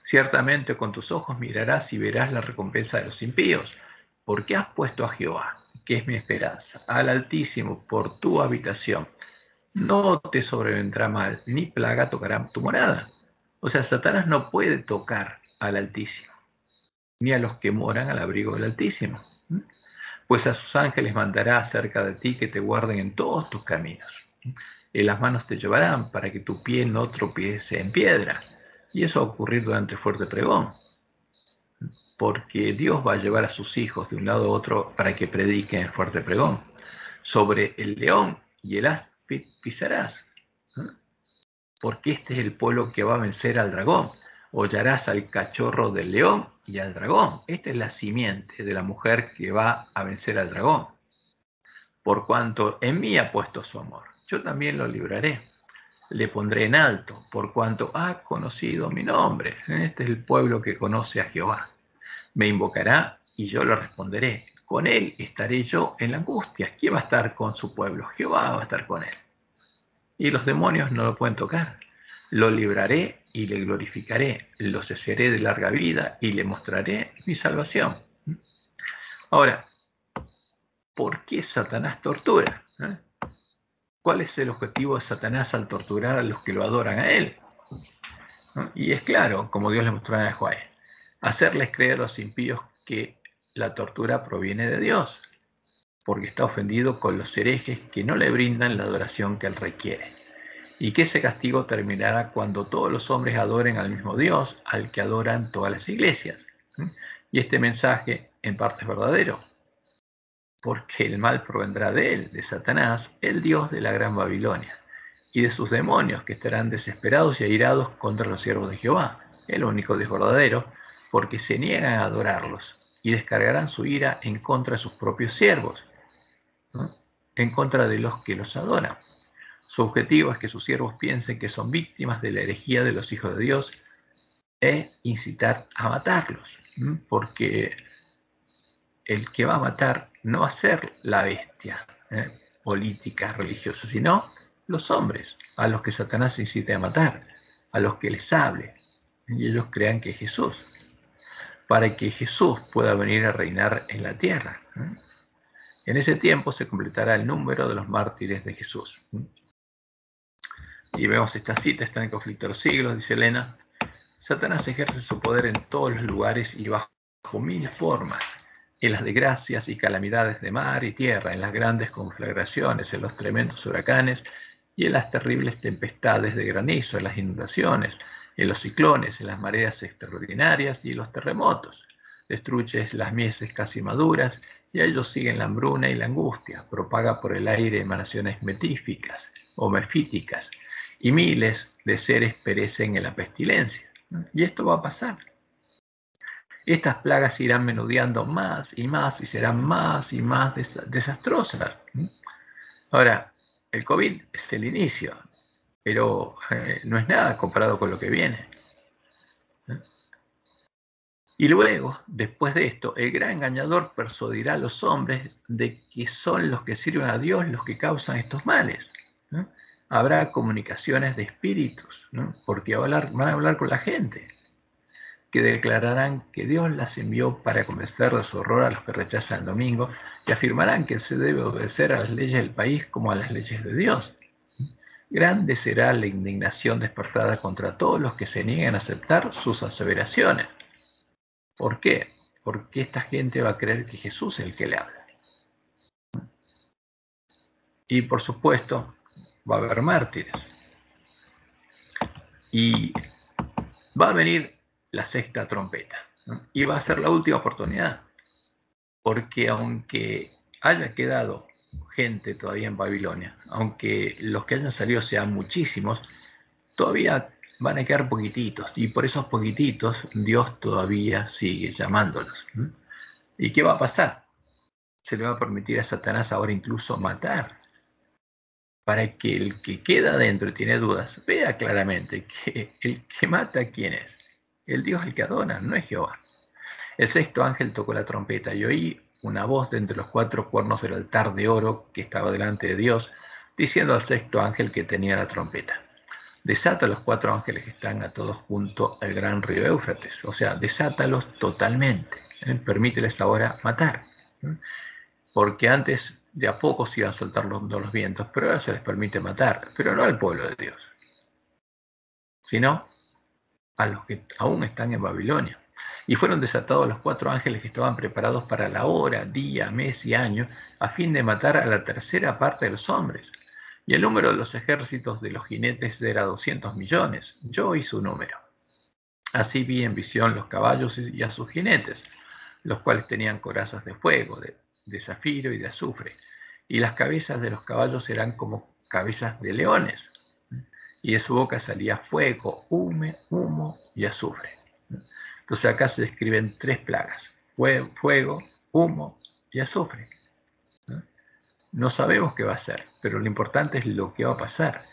Ciertamente con tus ojos mirarás y verás la recompensa de los impíos, porque has puesto a Jehová, que es mi esperanza, al Altísimo por tu habitación. No te sobrevendrá mal, ni plaga tocará tu morada. O sea, Satanás no puede tocar al Altísimo, ni a los que moran al abrigo del Altísimo. Pues a sus ángeles mandará acerca de ti que te guarden en todos tus caminos. En las manos te llevarán para que tu pie no tropiece en piedra. Y eso va a ocurrir durante el fuerte pregón. Porque Dios va a llevar a sus hijos de un lado a otro para que prediquen el fuerte pregón. Sobre el león y el áspid pisarás. Porque este es el pueblo que va a vencer al dragón. Hollarás al cachorro del león y al dragón. Esta es la simiente de la mujer que va a vencer al dragón. Por cuanto en mí ha puesto su amor, yo también lo libraré. Le pondré en alto, por cuanto ha conocido mi nombre. Este es el pueblo que conoce a Jehová. Me invocará y yo lo responderé. Con él estaré yo en la angustia. ¿Quién va a estar con su pueblo? Jehová va a estar con él. Y los demonios no lo pueden tocar. Lo libraré y le glorificaré. Lo saciaré de larga vida y le mostraré mi salvación. Ahora, ¿por qué Satanás tortura? ¿Cuál es el objetivo de Satanás al torturar a los que lo adoran a él? Y es claro, como Dios le mostró a Joel, hacerles creer a los impíos que la tortura proviene de Dios, porque está ofendido con los herejes que no le brindan la adoración que él requiere, y que ese castigo terminará cuando todos los hombres adoren al mismo Dios, al que adoran todas las iglesias. Y este mensaje en parte es verdadero, porque el mal provendrá de él, de Satanás, el Dios de la gran Babilonia, y de sus demonios que estarán desesperados y airados contra los siervos de Jehová, el único Dios verdadero, porque se niegan a adorarlos, y descargarán su ira en contra de sus propios siervos, en contra de los que los adoran. Su objetivo es que sus siervos piensen que son víctimas de la herejía de los hijos de Dios e incitar a matarlos, porque el que va a matar no va a ser la bestia política, religiosa, sino los hombres a los que Satanás incita a matar, a los que les hable, y ellos crean que es Jesús, para que Jesús pueda venir a reinar en la tierra. En ese tiempo se completará el número de los mártires de Jesús. Y vemos esta cita, está en el conflicto de los siglos, dice Elena. Satanás ejerce su poder en todos los lugares y bajo 1000 formas, en las desgracias y calamidades de mar y tierra, en las grandes conflagraciones, en los tremendos huracanes y en las terribles tempestades de granizo, en las inundaciones, en los ciclones, en las mareas extraordinarias y en los terremotos. Destruyes las mieses casi maduras y a ellos siguen la hambruna y la angustia. Propaga por el aire emanaciones metíficas o mefíticas y miles de seres perecen en la pestilencia. Y esto va a pasar. Estas plagas irán menudeando más y serán más y más desastrosas. Ahora, el COVID es el inicio, pero no es nada comparado con lo que viene. Y luego, después de esto, el gran engañador persuadirá a los hombres de que son los que sirven a Dios los que causan estos males. Habrá comunicaciones de espíritus, porque van a hablar con la gente, que declararán que Dios las envió para convencer de su horror a los que rechazan el domingo y afirmarán que se debe obedecer a las leyes del país como a las leyes de Dios. Grande será la indignación despertada contra todos los que se niegan a aceptar sus aseveraciones. ¿Por qué? Porque esta gente va a creer que Jesús es el que le habla. Y por supuesto, va a haber mártires. Y va a venir la sexta trompeta, y va a ser la última oportunidad, porque aunque haya quedado gente todavía en Babilonia, aunque los que hayan salido sean muchísimos, todavía van a quedar poquititos, y por esos poquititos Dios todavía sigue llamándolos. ¿Y qué va a pasar? Se le va a permitir a Satanás ahora incluso matar, para que el que queda adentro y tiene dudas vea claramente que el que mata, ¿quién es? El Dios al que adora, no es Jehová. El sexto ángel tocó la trompeta y oí una voz de entre los 4 cuernos del altar de oro que estaba delante de Dios, diciendo al sexto ángel que tenía la trompeta: desata a los 4 ángeles que están a todos junto al gran río Éufrates, o sea, desátalos totalmente, permíteles ahora matar, porque antes de a poco se iban a soltar los vientos, pero ahora se les permite matar, pero no al pueblo de Dios, sino a los que aún están en Babilonia. Y fueron desatados los 4 ángeles que estaban preparados para la hora, día, mes y año, a fin de matar a la tercera parte de los hombres. Y el número de los ejércitos de los jinetes era 200 millones. Yo oí su número. Así vi en visión los caballos y a sus jinetes, los cuales tenían corazas de fuego, de zafiro y de azufre. Y las cabezas de los caballos eran como cabezas de leones. Y de su boca salía fuego, humo y azufre. Entonces acá se describen 3 plagas: fuego, humo y azufre. No sabemos qué va a ser, pero lo importante es lo que va a pasar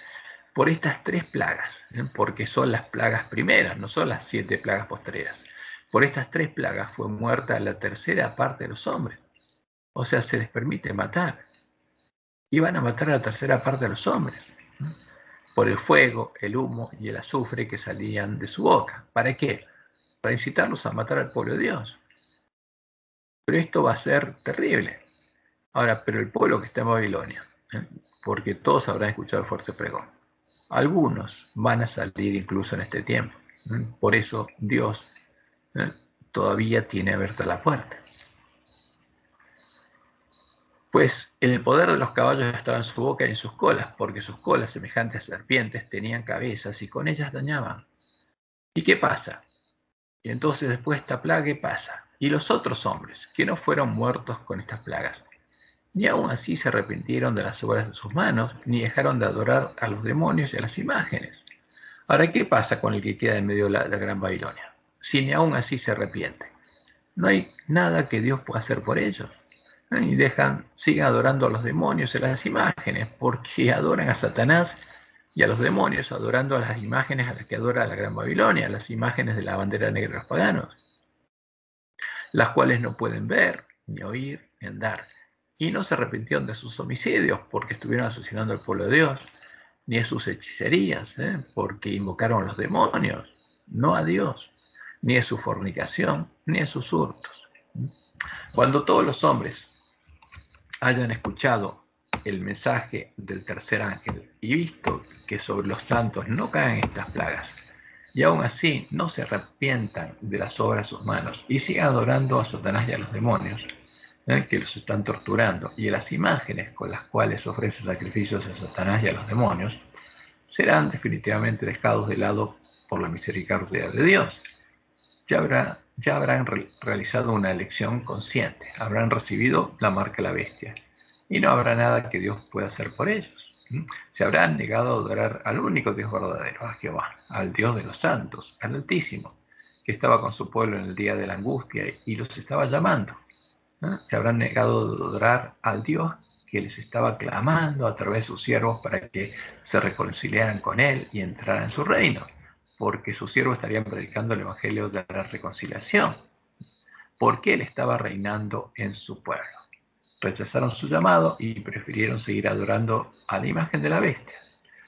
por estas 3 plagas, porque son las plagas primeras, no son las 7 plagas postreras. Por estas 3 plagas fue muerta la tercera parte de los hombres. O sea, se les permite matar. Y van a matar a la tercera parte de los hombres, por el fuego, el humo y el azufre que salían de su boca. ¿Para qué? Para incitarlos a matar al pueblo de Dios. Pero esto va a ser terrible. Ahora, pero el pueblo que está en Babilonia, porque todos habrán escuchado el fuerte pregón, algunos van a salir incluso en este tiempo. Por eso Dios todavía tiene abierta la puerta. Pues el poder de los caballos estaba en su boca y en sus colas, porque sus colas, semejantes a serpientes, tenían cabezas y con ellas dañaban. ¿Y qué pasa? Y entonces después de esta plaga, ¿qué pasa? Y los otros hombres, que no fueron muertos con estas plagas, ni aún así se arrepintieron de las obras de sus manos, ni dejaron de adorar a los demonios y a las imágenes. Ahora, ¿qué pasa con el que queda en medio de la gran Babilonia? Si ni aún así se arrepiente, no hay nada que Dios pueda hacer por ellos. Y siguen adorando a los demonios y a las imágenes, porque adoran a Satanás y a los demonios, adorando a las imágenes a las que adora la gran Babilonia, las imágenes de la bandera negra de los paganos, las cuales no pueden ver, ni oír, ni andar. Y no se arrepintieron de sus homicidios, porque estuvieron asesinando al pueblo de Dios, ni de sus hechicerías, porque invocaron a los demonios, no a Dios, ni de su fornicación, ni de sus hurtos. Cuando todos los hombres hayan escuchado el mensaje del tercer ángel y visto que sobre los santos no caen estas plagas, y aún así no se arrepientan de las obras de sus manos y sigan adorando a Satanás y a los demonios, que los están torturando, y las imágenes con las cuales ofrece sacrificios a Satanás y a los demonios, serán definitivamente dejados de lado por la misericordia de Dios. Ya habrán realizado una elección consciente, habrán recibido la marca de la bestia, y no habrá nada que Dios pueda hacer por ellos. Se habrán negado a adorar al único Dios verdadero, a Jehová, al Dios de los santos, al Altísimo, que estaba con su pueblo en el día de la angustia y los estaba llamando. Se habrán negado a adorar al Dios que les estaba clamando a través de sus siervos para que se reconciliaran con Él y entraran en su reino, porque sus siervos estarían predicando el Evangelio de la reconciliación, porque Él estaba reinando en su pueblo. Rechazaron su llamado y prefirieron seguir adorando a la imagen de la bestia.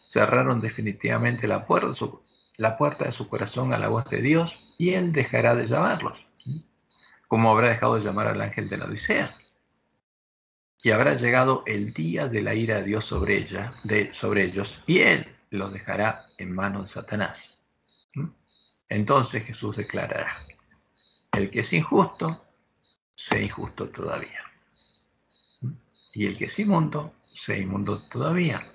Cerraron definitivamente la puerta de su corazón a la voz de Dios, y Él dejará de llamarlos, como habrá dejado de llamar al ángel de la Odisea. Y habrá llegado el día de la ira de Dios sobre ellos, y Él los dejará en manos de Satanás. Entonces Jesús declarará: el que es injusto, sea injusto todavía. Y el que es inmundo, sea inmundo todavía.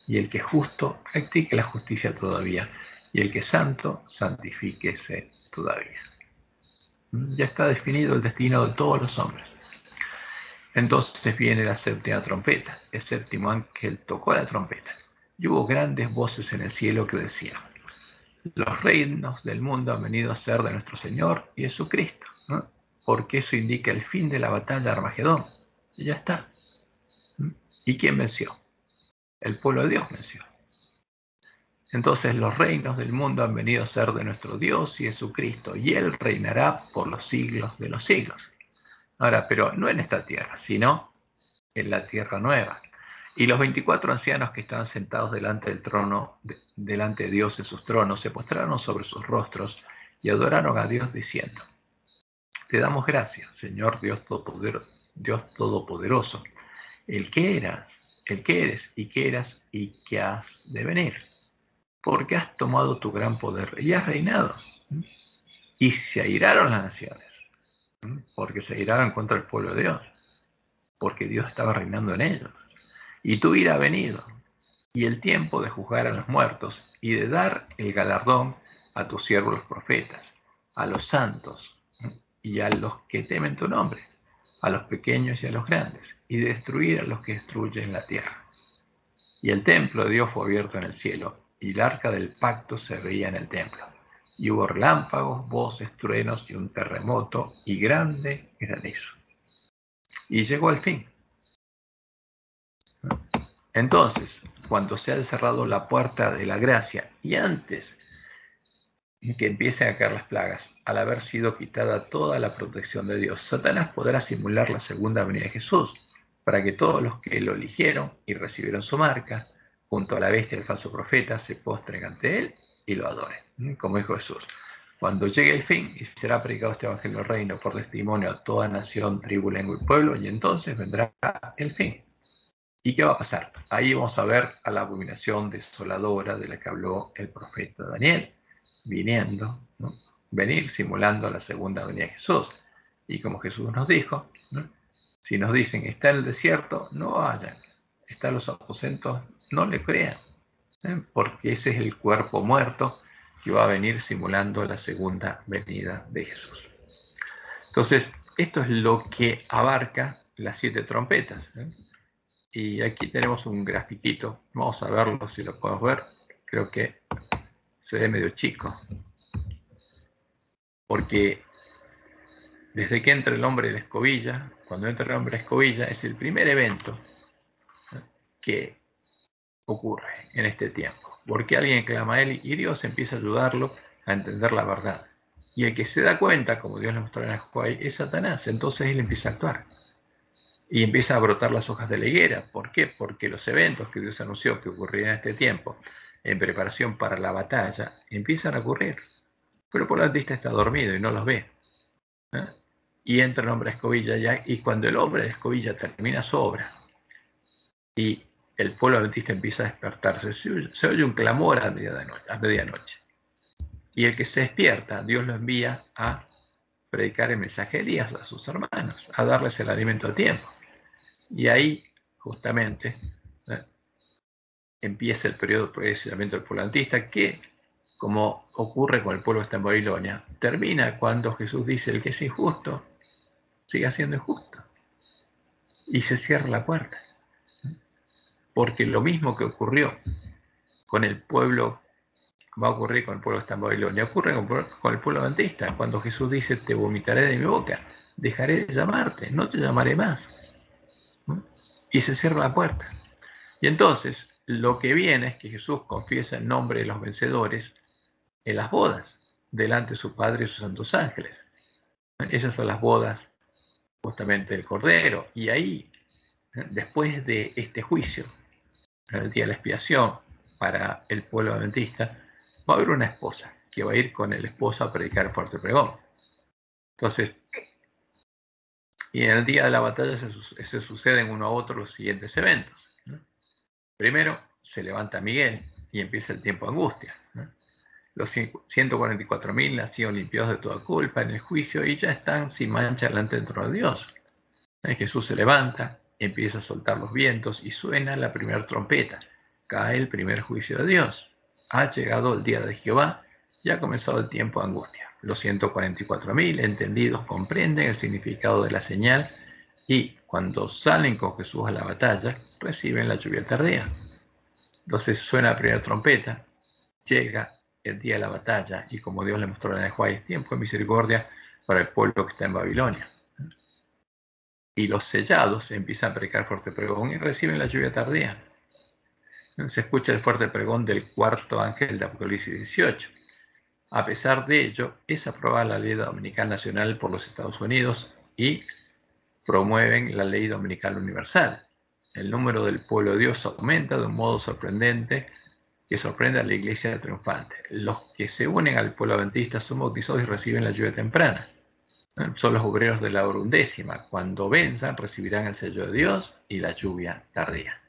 Y el que es justo, practique la justicia todavía. Y el que es santo, santifíquese todavía. Ya está definido el destino de todos los hombres. Entonces viene la séptima trompeta. El séptimo ángel tocó la trompeta, y hubo grandes voces en el cielo que decían: los reinos del mundo han venido a ser de nuestro Señor y Jesucristo, ¿no? Porque eso indica el fin de la batalla de Armagedón. Y ya está. ¿Y quién venció? El pueblo de Dios venció. Entonces los reinos del mundo han venido a ser de nuestro Dios y Jesucristo, y Él reinará por los siglos de los siglos. Ahora, pero no en esta tierra, sino en la tierra nueva. Y los 24 ancianos que estaban sentados delante del trono, delante de Dios en sus tronos, se postraron sobre sus rostros y adoraron a Dios diciendo: te damos gracias, Señor Dios Todopoderoso, el que eres y que eras y que has de venir, porque has tomado tu gran poder y has reinado. Y se airaron las naciones, porque se airaron contra el pueblo de Dios, porque Dios estaba reinando en ellos. Y tu ira ha venido, y el tiempo de juzgar a los muertos y de dar el galardón a tus siervos los profetas, a los santos y a los que temen tu nombre, a los pequeños y a los grandes, y de destruir a los que destruyen la tierra. Y el templo de Dios fue abierto en el cielo, y el arca del pacto se veía en el templo. Y hubo relámpagos, voces, truenos y un terremoto y grande granizo. Y llegó el fin. Entonces, cuando se ha cerrado la puerta de la gracia y antes que empiecen a caer las plagas, al haber sido quitada toda la protección de Dios, Satanás podrá simular la segunda venida de Jesús, para que todos los que lo eligieron y recibieron su marca, junto a la bestia del falso profeta, se postren ante él y lo adoren, como dijo Jesús: cuando llegue el fin y será predicado este evangelio del reino por testimonio a toda nación, tribu, lengua y pueblo, y entonces vendrá el fin. ¿Y qué va a pasar? Ahí vamos a ver a la abominación desoladora de la que habló el profeta Daniel, viniendo, ¿no? Venir simulando la segunda venida de Jesús. Y como Jesús nos dijo, ¿no? Si nos dicen está en el desierto, no vayan. Está en los aposentos, no le crean, porque ese es el cuerpo muerto que va a venir simulando la segunda venida de Jesús. Entonces, esto es lo que abarca las 7 trompetas. Y aquí tenemos un grafiquito, vamos a verlo si lo podemos ver. Creo que se ve medio chico, porque desde que entra el hombre de la escobilla, cuando entra el hombre de la escobilla, es el primer evento que ocurre en este tiempo, porque alguien clama a él y Dios empieza a ayudarlo a entender la verdad. Y el que se da cuenta, como Dios le mostró en el Juan, es Satanás. Entonces él empieza a actuar y empieza a brotar las hojas de la higuera. ¿Por qué? Porque los eventos que Dios anunció que ocurrirían en este tiempo, en preparación para la batalla, empiezan a ocurrir. Pero por la vista está dormido y no los ve. Y entra el hombre de escobilla ya, y cuando el hombre de escobilla termina su obra y el pueblo adventista empieza a despertarse, se oye un clamor a medianoche. Y el que se despierta, Dios lo envía a predicar el mensaje de Elías a sus hermanos, a darles el alimento a tiempo. Y ahí, justamente, empieza el periodo de procesamiento del pueblo adventista, que, como ocurre con el pueblo que está en Babilonia, termina cuando Jesús dice: el que es injusto, siga siendo injusto. Y se cierra la puerta. Porque lo mismo que ocurrió con el pueblo, va a ocurrir con el pueblo que está en Babilonia, ocurre con el pueblo adventista, cuando Jesús dice: te vomitaré de mi boca, dejaré de llamarte, no te llamaré más. Y se cierra la puerta. Y entonces, lo que viene es que Jesús confiesa el nombre de los vencedores en las bodas, delante de su Padre y sus santos ángeles. Esas son las bodas justamente del Cordero. Y ahí, después de este juicio, el día de la expiación para el pueblo adventista, va a haber una esposa que va a ir con el esposo a predicar el fuerte pregón. Entonces, y en el día de la batalla se suceden uno a otro los siguientes eventos. Primero, se levanta Miguel y empieza el tiempo de angustia. Los 144.000 han sido limpiados de toda culpa en el juicio y ya están sin mancha delante del trono de Dios. Jesús se levanta, empieza a soltar los vientos y suena la primera trompeta. Cae el primer juicio de Dios. Ha llegado el día de Jehová y ha comenzado el tiempo de angustia. Los 144.000 entendidos comprenden el significado de la señal y, cuando salen con Jesús a la batalla, reciben la lluvia tardía. Entonces suena la primera trompeta, llega el día de la batalla y, como Dios le mostró en el Juárez, es tiempo de misericordia para el pueblo que está en Babilonia. Y los sellados empiezan a predicar fuerte pregón y reciben la lluvia tardía. Se escucha el fuerte pregón del cuarto ángel de Apocalipsis 18. A pesar de ello, es aprobada la ley dominical nacional por los Estados Unidos y promueven la ley dominical universal. El número del pueblo de Dios aumenta de un modo sorprendente que sorprende a la iglesia triunfante. Los que se unen al pueblo adventista son bautizados y reciben la lluvia temprana. Son los obreros de la hora undécima. Cuando venzan, recibirán el sello de Dios y la lluvia tardía.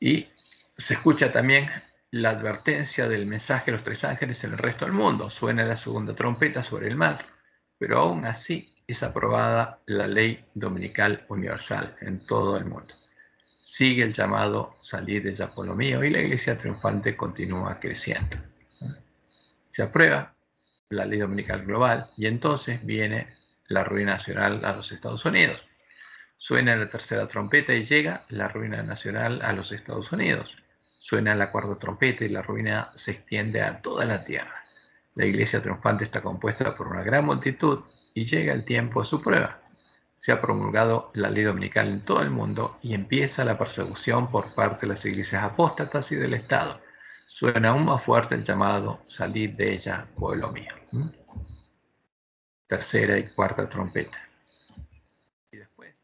Y se escucha también la advertencia del mensaje de los tres ángeles en el resto del mundo. Suena la segunda trompeta sobre el mar, pero aún así es aprobada la ley dominical universal en todo el mundo. Sigue el llamado salir de ya por lo mío y la iglesia triunfante continúa creciendo. Se aprueba la ley dominical global y entonces viene la ruina nacional a los Estados Unidos. Suena la tercera trompeta y llega la ruina nacional a los Estados Unidos. Suena la cuarta trompeta y la ruina se extiende a toda la tierra. La iglesia triunfante está compuesta por una gran multitud y llega el tiempo de su prueba. Se ha promulgado la ley dominical en todo el mundo y empieza la persecución por parte de las iglesias apóstatas y del Estado. Suena aún más fuerte el llamado: salid de ella, pueblo mío. Tercera y cuarta trompeta. Y después,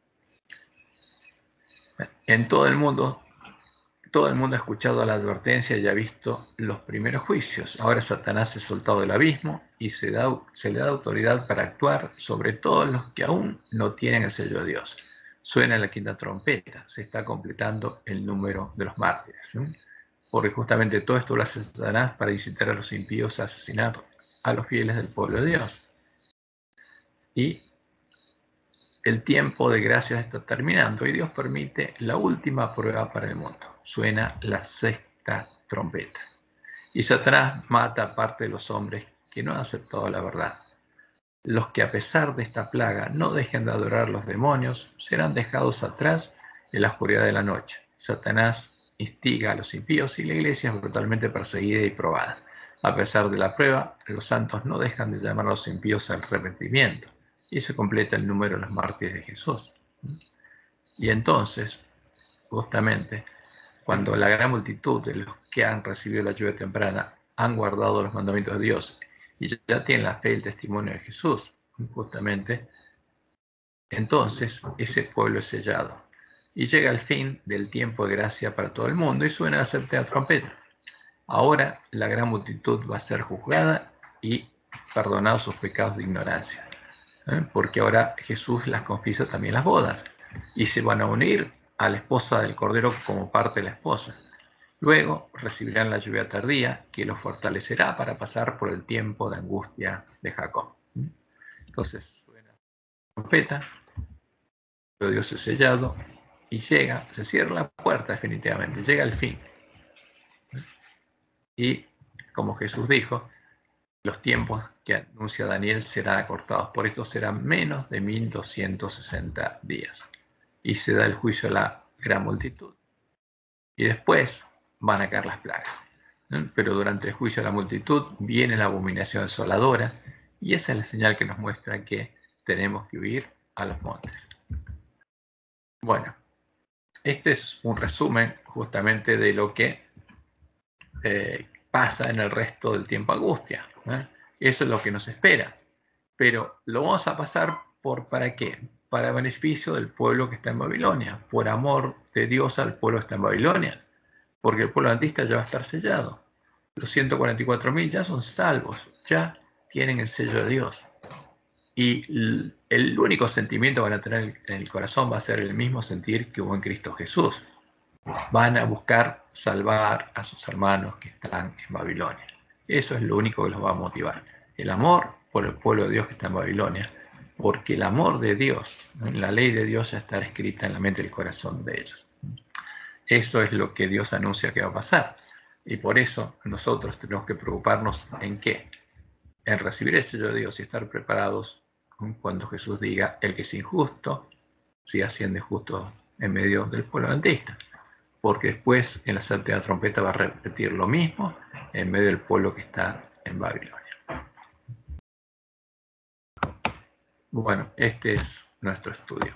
en todo el mundo ha escuchado la advertencia y ha visto los primeros juicios. Ahora Satanás es soltado del abismo y se le da autoridad para actuar sobre todos los que aún no tienen el sello de Dios. Suena la quinta trompeta, se está completando el número de los mártires. Porque justamente todo esto lo hace Satanás para incitar a los impíos a asesinar a los fieles del pueblo de Dios. Y el tiempo de gracia está terminando y Dios permite la última prueba para el mundo. Suena la sexta trompeta. Y Satanás mata a parte de los hombres que no han aceptado la verdad. Los que, a pesar de esta plaga, no dejen de adorar a los demonios, serán dejados atrás en la oscuridad de la noche. Satanás instiga a los impíos y la iglesia es brutalmente perseguida y probada. A pesar de la prueba, los santos no dejan de llamar a los impíos al arrepentimiento. Y se completa el número de los mártires de Jesús. Y entonces, justamente, cuando la gran multitud de los que han recibido la lluvia temprana han guardado los mandamientos de Dios y ya tienen la fe y el testimonio de Jesús, justamente, entonces ese pueblo es sellado. Y llega el fin del tiempo de gracia para todo el mundo y suena la séptima trompeta. Ahora la gran multitud va a ser juzgada y perdonados sus pecados de ignorancia. Porque ahora Jesús las confiesa también las bodas y se van a unir a la esposa del Cordero como parte de la esposa. Luego recibirán la lluvia tardía, que los fortalecerá para pasar por el tiempo de angustia de Jacob. Entonces suena la trompeta, pero Dios es sellado y llega, se cierra la puerta definitivamente, llega el fin. Y como Jesús dijo, los tiempos que anuncia Daniel serán acortados, por esto serán menos de 1260 días. Y se da el juicio a la gran multitud. Y después van a caer las plagas. Pero durante el juicio a la multitud viene la abominación desoladora, y esa es la señal que nos muestra que tenemos que huir a los montes. Bueno, este es un resumen justamente de lo que pasa en el resto del tiempo angustia. Eso es lo que nos espera. Pero lo vamos a pasar ¿para qué? Para beneficio del pueblo que está en Babilonia, por amor de Dios al pueblo que está en Babilonia, porque el pueblo adventista ya va a estar sellado. Los 144.000 ya son salvos, ya tienen el sello de Dios. Y el único sentimiento que van a tener en el corazón va a ser el mismo sentir que hubo en Cristo Jesús. Van a buscar salvar a sus hermanos que están en Babilonia. Eso es lo único que los va a motivar. El amor por el pueblo de Dios que está en Babilonia, porque el amor de Dios, la ley de Dios ya está escrita en la mente y el corazón de ellos. Eso es lo que Dios anuncia que va a pasar. Y por eso nosotros tenemos que preocuparnos ¿en qué? En recibir el sello de Dios y estar preparados cuando Jesús diga, el que es injusto, siga siendo justo en medio del pueblo adventista. Porque después en la séptima trompeta va a repetir lo mismo en medio del pueblo que está en Babilonia. Bueno, este es nuestro estudio.